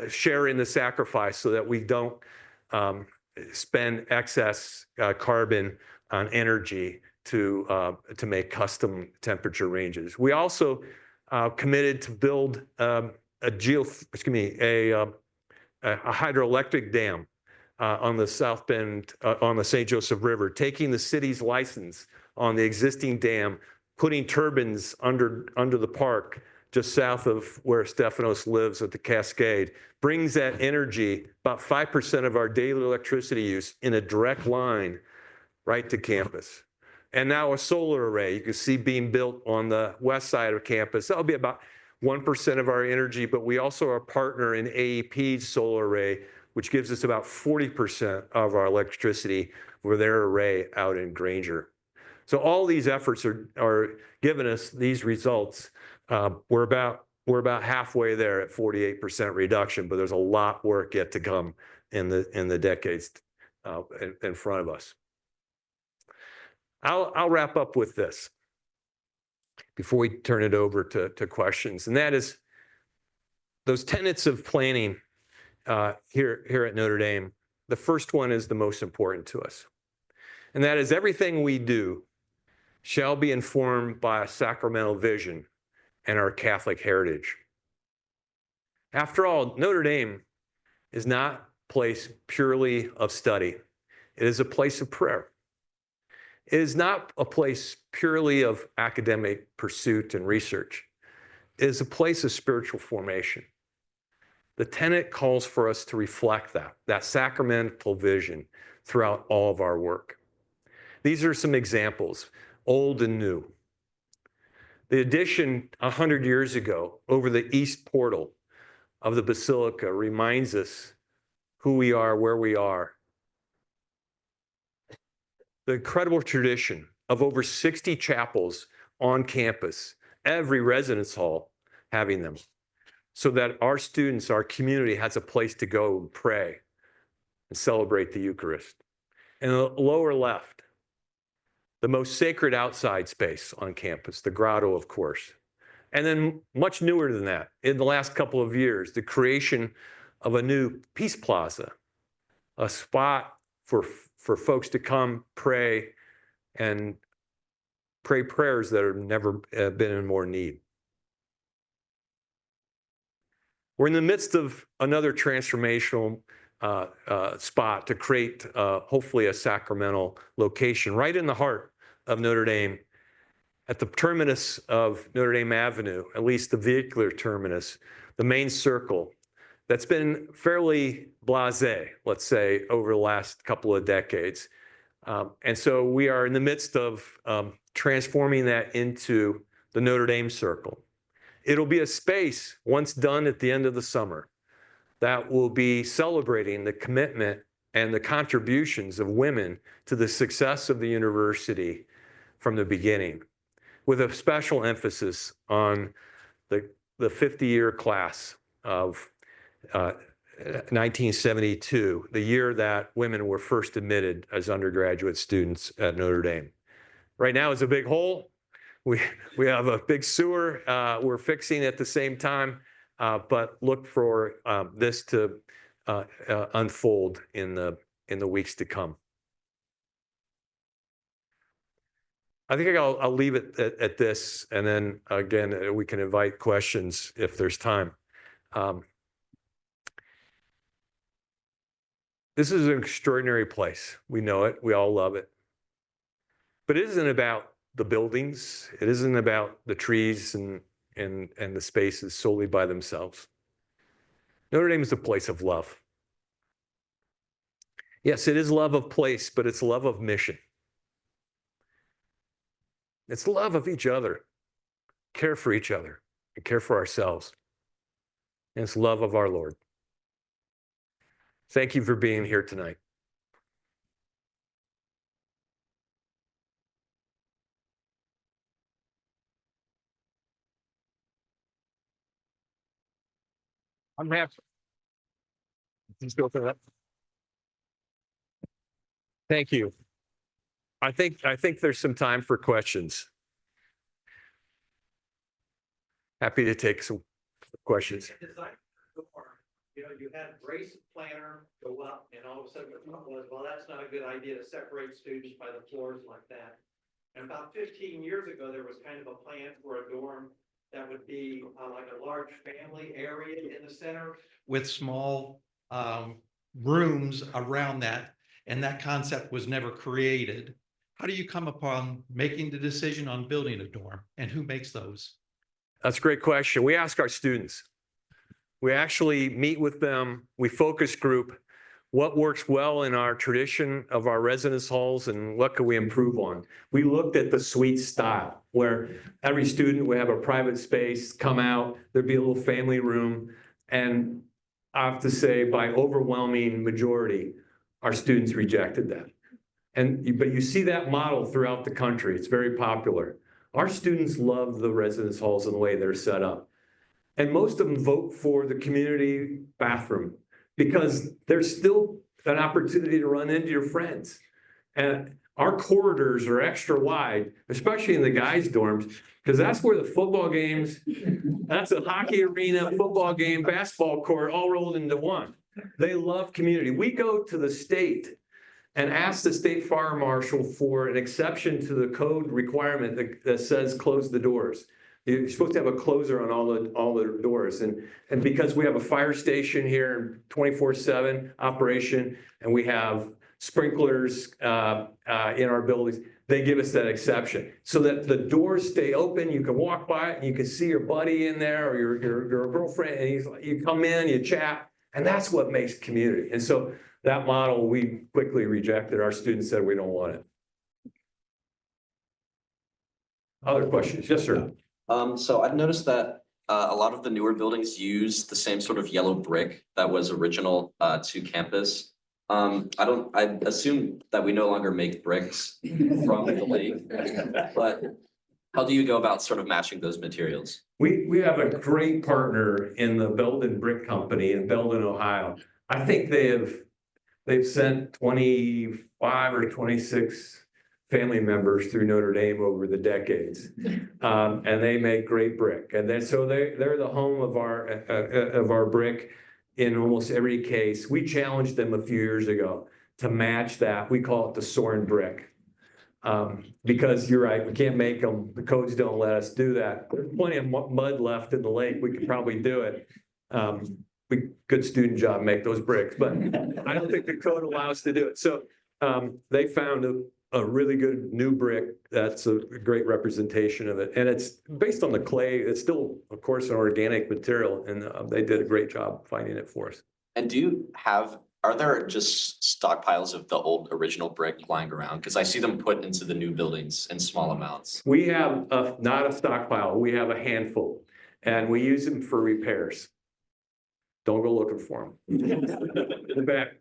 share in the sacrifice so that we don't spend excess carbon on energy to make custom temperature ranges. We also committed to build a hydroelectric dam on the South Bend, on the St. Joseph River, taking the city's license on the existing dam, putting turbines under the park just south of where Stefanos lives at the Cascade, brings that energy, about 5% of our daily electricity use, in a direct line right to campus. And now a solar array you can see being built on the west side of campus. That'll be about 1% of our energy, but we also are a partner in AEP's solar array, which gives us about 40% of our electricity for their array out in Granger. So all these efforts are giving us these results. We're about halfway there at 48% reduction, but there's a lot of work yet to come in the decades in front of us. I'll wrap up with this before we turn it over to questions, and that is those tenets of planning here at Notre Dame. The first one is the most important to us, and that is everything we do shall be informed by a sacramental vision and our Catholic heritage. After all, Notre Dame is not a place purely of study. It is a place of prayer. It is not a place purely of academic pursuit and research. It is a place of spiritual formation. The tenet calls for us to reflect that sacramental vision throughout all of our work. These are some examples, old and new. The addition 100 years ago over the east portal of the Basilica reminds us who we are, where we are. The incredible tradition of over 60 chapels on campus, every residence hall having them, so that our students, our community, has a place to go and pray and celebrate the Eucharist. In the lower left, the most sacred outside space on campus, the grotto, of course. And then much newer than that, in the last couple of years, the creation of a new Peace Plaza, a spot for folks to come pray and pray prayers that have never been in more need. We're in the midst of another transformational spot to create, hopefully, a sacramental location right in the heart of Notre Dame, at the terminus of Notre Dame Avenue, at least the vehicular terminus, the main circle, that's been fairly blasé, let's say, over the last couple of decades. And so we are in the midst of transforming that into the Notre Dame Circle. It'll be a space, once done at the end of the summer, that will be celebrating the commitment and the contributions of women to the success of the university from the beginning, with a special emphasis on the 50-year class of 1972, the year that women were first admitted as undergraduate students at Notre Dame. Right now is a big hole. We have a big sewer we're fixing at the same time, but look for this to unfold in the weeks to come. I think I'll leave it at this, and then again we can invite questions if there's time. This is an extraordinary place. We know it. We all love it. But it isn't about the buildings. It isn't about the trees and the spaces solely by themselves. Notre Dame is a place of love. Yes, it is love of place, but it's love of mission. It's love of each other, care for each other, and care for ourselves. And it's love of our Lord. Thank you for being here tonight. I'm happy. Let's go for that. Thank you. I think there's some time for questions. Happy to take some questions. You know, you had race planner go up and all of a sudden the thought was, well, that's not a good idea to separate students by the floors like that. And about 15 years ago, there was kind of a plan for a dorm that would be like a large family area in the center with small rooms around that. And that concept was never created. How do you come upon making the decision on building a dorm, and who makes those? That's a great question. We ask our students. We actually meet with them. We focus group what works well in our tradition of our residence halls and what can we improve on. We looked at the suite style where every student would have a private space, come out, there'd be a little family room. And I have to say by overwhelming majority, our students rejected that. But you see that model throughout the country. It's very popular. Our students love the residence halls and the way they're set up. And most of them vote for the community bathroom because there's still an opportunity to run into your friends. And our corridors are extra wide, especially in the guys' dorms, because that's where the football games, that's a hockey arena, football game, basketball court, all rolled into one. They love community. We go to the state and ask the state fire marshal for an exception to the code requirement that says close the doors. You're supposed to have a closer on all the doors. And because we have a fire station here, 24/7 operation, and we have sprinklers in our buildings, they give us that exception so that the doors stay open. You can walk by it and you can see your buddy in there or your girlfriend, and you come in, you chat, and that's what makes community. And so that model, we quickly rejected. Our students said we don't want it. Other questions? Yes, sir. So I've noticed that a lot of the newer buildings use the same sort of yellow brick that was original to campus. I assume that we no longer make bricks from the lake, but how do you go about sort of matching those materials? We have a great partner in the Belden Brick Company in Belden, Ohio. I think they've sent 25 or 26 family members through Notre Dame over the decades, and they make great brick. And they're the home of our brick in almost every case. We challenged them a few years ago to match that. We call it the Soren brick, because you're right, we can't make them. The codes don't let us do that. There's plenty of mud left in the lake. We could probably do it. Good student job, make those bricks, but I don't think the code allows us to do it. So they found a really good new brick that's a great representation of it. And it's based on the clay. It's still, of course, an organic material, and they did a great job finding it for us. And are there just stockpiles of the old original brick lying around? Because I see them put into the new buildings in small amounts. We have not a stockpile. We have a handful, and we use them for repairs. Don't go looking for them. In the back.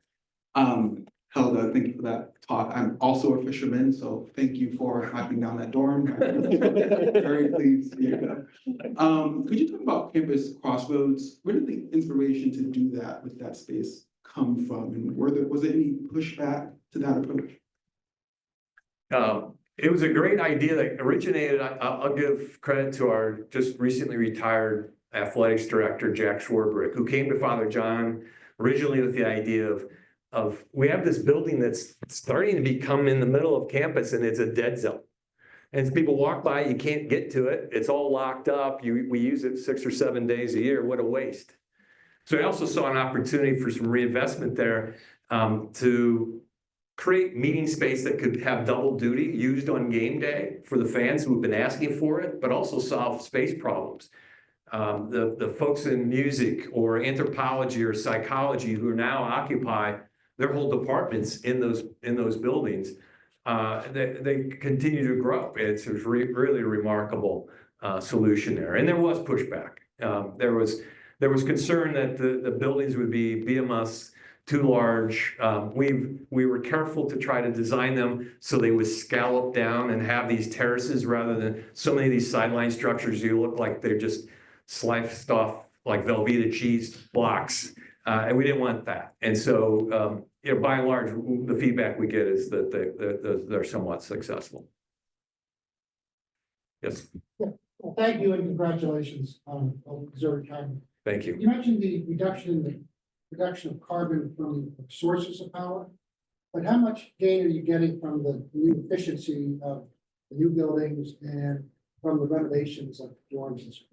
Hello, thank you for that talk. I'm also a fisherman, so thank you for knocking down that dorm. Very pleased. Yeah. Could you talk about Campus Crossroads? Where did the inspiration to do that with that space come from? And was there any pushback to that approach? It was a great idea that originated. I'll give credit to our just recently retired athletics director, Jack Schwarbrick, who came to Father John originally with the idea of we have this building that's starting to become in the middle of campus and it's a dead zone. And as people walk by, you can't get to it. It's all locked up. We use it 6 or 7 days a year. What a waste. So I also saw an opportunity for some reinvestment there to create meeting space that could have double duty used on game day for the fans who have been asking for it, but also solve space problems. The folks in music or anthropology or psychology who are now occupy their whole departments in those buildings, they continue to grow. It's a really remarkable solution there. And there was pushback. There was concern that the buildings would be BMS too large. We were careful to try to design them so they would scallop down and have these terraces rather than so many of these sideline structures. You look like they're just sliced off like Velveeta cheese blocks. And we didn't want that. And so, you know, by and large, the feedback we get is that they're somewhat successful. Yes, Well, thank you and congratulations on observing time. thank you. You mentioned the reduction of carbon from sources of power, but how much gain are you getting from the new efficiency of the new buildings and from the renovations of dorms and so?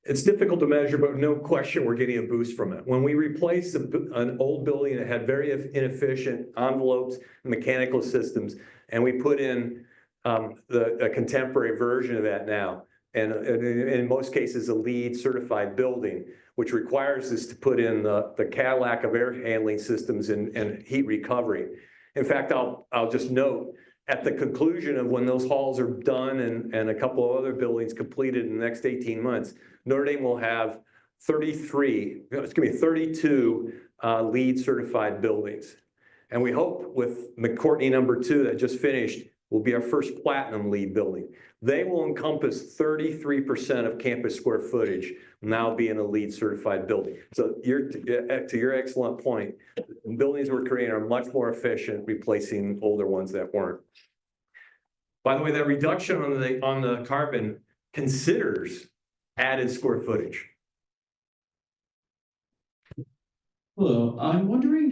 It's difficult to measure, but no question we're getting a boost from it. When we replaced an old building that had very inefficient envelopes, mechanical systems, and we put in a contemporary version of that now, and in most cases, a LEED certified building, which requires us to put in the Cadillac of air handling systems and heat recovery. In fact, I'll just note, at the conclusion of when those halls are done and a couple of other buildings completed in the next 18 months, Notre Dame will have 32 LEED certified buildings. And we hope with McCourtney #2 that just finished will be our first platinum LEED building. They will encompass 33% of campus square footage now being a LEED certified building. So to your excellent point, the buildings we're creating are much more efficient, replacing older ones that weren't. By the way, that reduction on the carbon considers added square footage. Hello, I'm wondering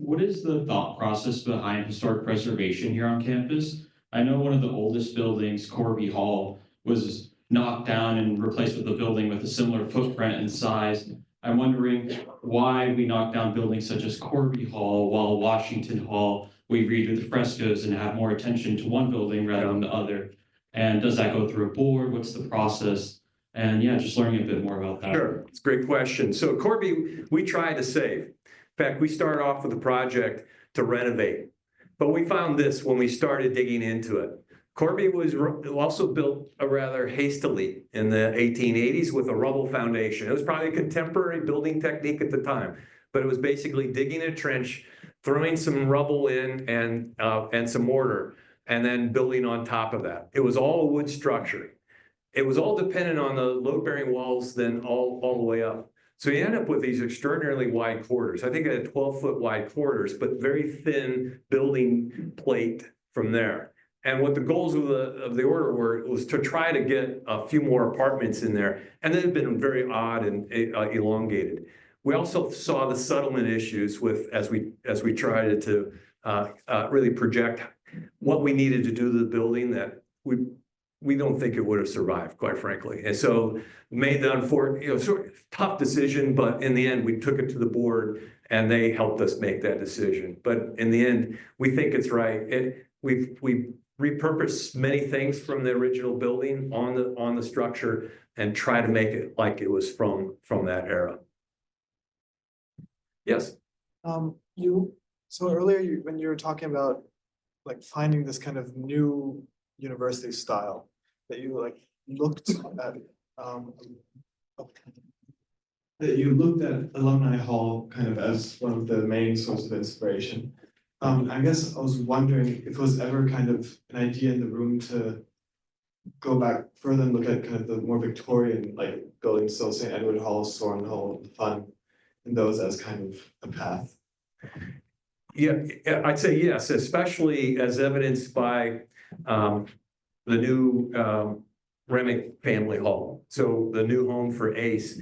what is the thought process behind historic preservation here on campus? I know one of the oldest buildings, Corby Hall, was knocked down and replaced with a building with a similar footprint and size. I'm wondering why we knock down buildings such as Corby Hall while Washington Hall, we redo the frescoes and have more attention to one building rather than the other. And does that go through a board? What's the process? And yeah, just learning a bit more about that. Sure, it's a great question. So Corby, we tried to save. In fact, we started off with a project to renovate, but we found this when we started digging into it. Corby was also built rather hastily in the 1880s with a rubble foundation. It was probably a contemporary building technique at the time, but it was basically digging a trench, throwing some rubble in and some mortar, and then building on top of that. It was all a wood structure. It was all dependent on the load-bearing walls then all the way up. So you end up with these extraordinarily wide corridors. I think it had 12-foot wide corridors, but very thin building plate from there. And what the goals of the order was to try to get a few more apartments in there, and they've been very odd and elongated. We also saw the settlement issues as we tried to really project what we needed to do to the building that we don't think it would have survived, quite frankly. And so made the unfortunate, sort of tough decision, but in the end, we took it to the board and they helped us make that decision. But in the end, we think it's right. We repurposed many things from the original building on the structure and try to make it like it was from that era. Yes. So earlier when you were talking about like finding this kind of new university style that you like looked at Alumni Hall kind of as one of the main sources of inspiration. I guess I was wondering if it was ever kind of an idea in the room to go back further and look at kind of the more Victorian like buildings, so St. Edward Hall, Soren Hall, Fun, and those as kind of a path. Yeah, I'd say yes, especially as evidenced by the new Remick Family Hall. So the new home for ACE,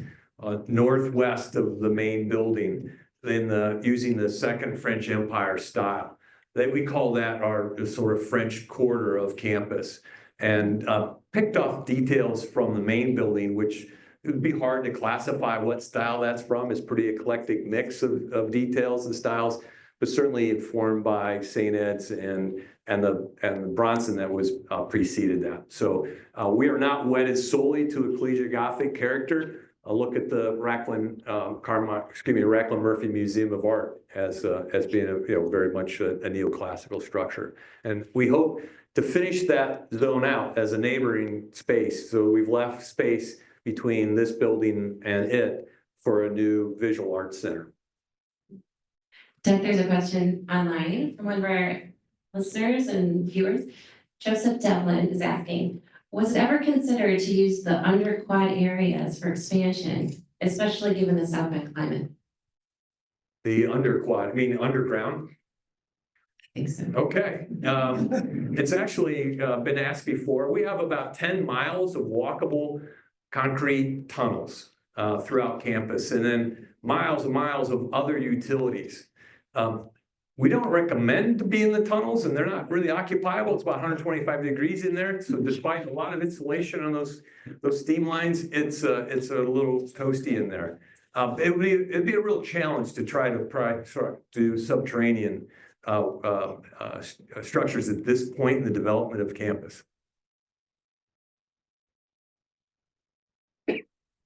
northwest of the main building, using the second French Empire style. We call that our sort of French quarter of campus, and picked off details from the main building, which it would be hard to classify what style that's from. It's pretty eclectic mix of details and styles, but certainly informed by St. Ed's and the Bronson that was preceded that. So we are not wedded solely to a collegiate Gothic character. A look at the Racklin Murphy Museum of Art as being very much a neoclassical structure, and we hope to finish that zone out as a neighboring space. So we've left space between this building and it for a new visual arts center. Doug, there's a question online from one of our listeners and viewers. Joseph Devlin is asking, was it ever considered to use the underquad areas for expansion especially given the South Bend climate? The underground. I think so. Okay, it's actually been asked before. We have about 10 miles of walkable concrete tunnels throughout campus, and then miles and miles of other utilities. We don't recommend to be in the tunnels, and they're not really occupiable. It's about 125 degrees in there. So despite a lot of insulation on those steam lines, it's a little toasty in there. It'd be a real challenge to try to do subterranean structures at this point in the development of campus.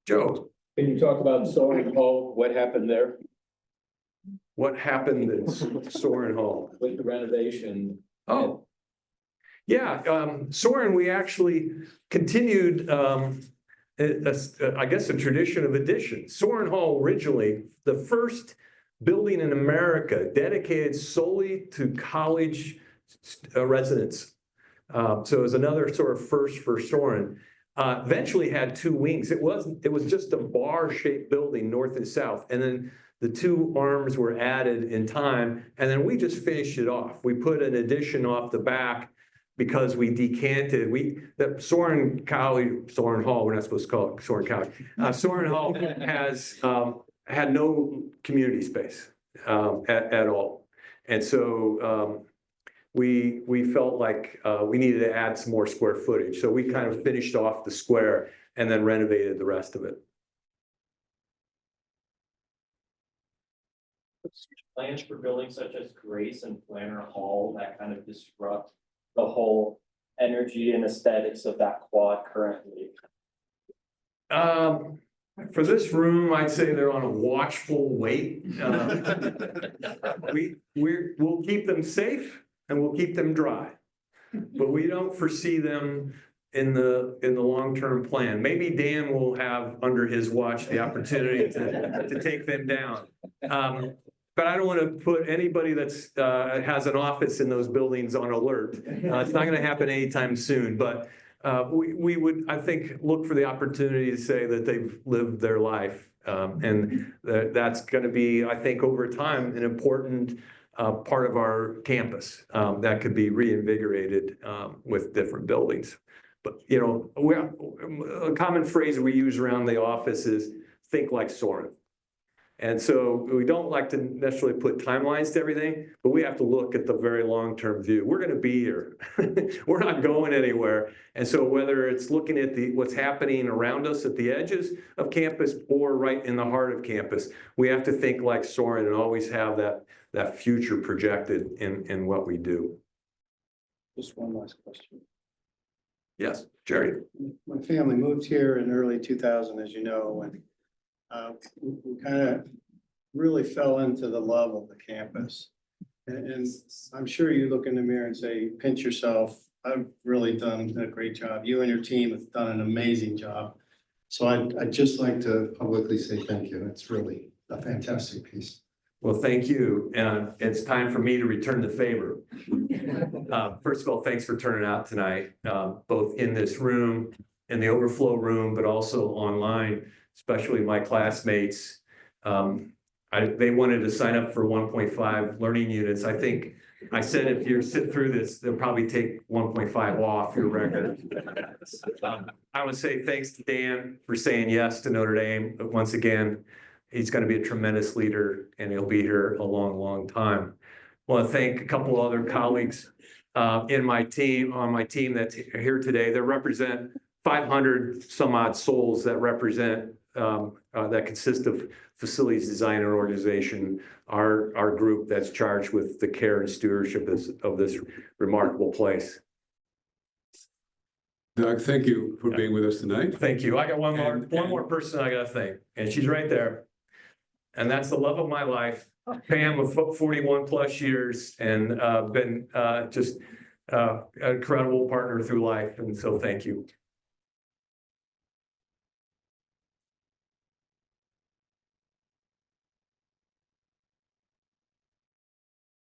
Joe, Can you talk about Soaring Hall? What happened there what happened at Soaring Hall? with the renovation? Oh, yeah, Soaring, we actually continued, I guess, a tradition of addition. Soaring Hall originally, the first building in America dedicated solely to college residents. So it was another sort of first for Soaring. Eventually had two wings. It was just a bar-shaped building, north and south, and then the two arms were added in time, and then we just finished it off. We put an addition off the back because we decanted. That Soaring Hall, we're not supposed to call it Soaring College. Soaring Hall has had no community space at all, and so we felt like we needed to add some more square footage. So we kind of finished off the square and then renovated the rest of it. Plans for buildings such as Grace and Flanner Hall that kind of disrupt the whole energy and aesthetics of that quad currently? For this room, I'd say they're on a watchful wait. We'll keep them safe and we'll keep them dry, but we don't foresee them in the long-term plan. Maybe Dan will have under his watch the opportunity to take them down. But I don't want to put anybody that's has an office in those buildings on alert. It's not going to happen anytime soon, but we would, I think, look for the opportunity to say that they've lived their life. And that's going to be, I think, over time, an important part of our campus that could be reinvigorated with different buildings. But, you know, a common phrase we use around the office is think like Soaring. And so we don't like to necessarily put timelines to everything, but we have to look at the very long-term view. We're going to be here. We're not going anywhere. And so whether it's looking at what's happening around us at the edges of campus or right in the heart of campus, we have to think like Soaring and always have that future projected in what we do. Just one last question. Yes, Jerry. My family moved here in early 2000, as you know, and we kind of really fell into the love of the campus. And I'm sure you look in the mirror and say, pinch yourself. I've really done a great job. You and your team have done an amazing job. So I'd just like to publicly say thank you. It's really a fantastic piece. Well, thank you. And it's time for me to return the favor. First of all, thanks for turning out tonight, both in this room, in the overflow room, but also online, especially my classmates. They wanted to sign up for 1.5 learning units. I think I said, if you sit through this, they'll probably take 1.5 off your record. I want to say thanks to Dan for saying yes to Notre Dame. But once again, he's going to be a tremendous leader and he'll be here a long, long time. I want to thank a couple other colleagues on my team that's here today. They represent 500 some odd souls that represent that consist of facilities design and organization, our group that's charged with the care and stewardship of this remarkable place. Doug, thank you for being with us tonight. Thank you. I got one more person I got to thank, and she's right there. And that's the love of my life, Pam, of 41 plus years, and been just an incredible partner through life. And so thank you.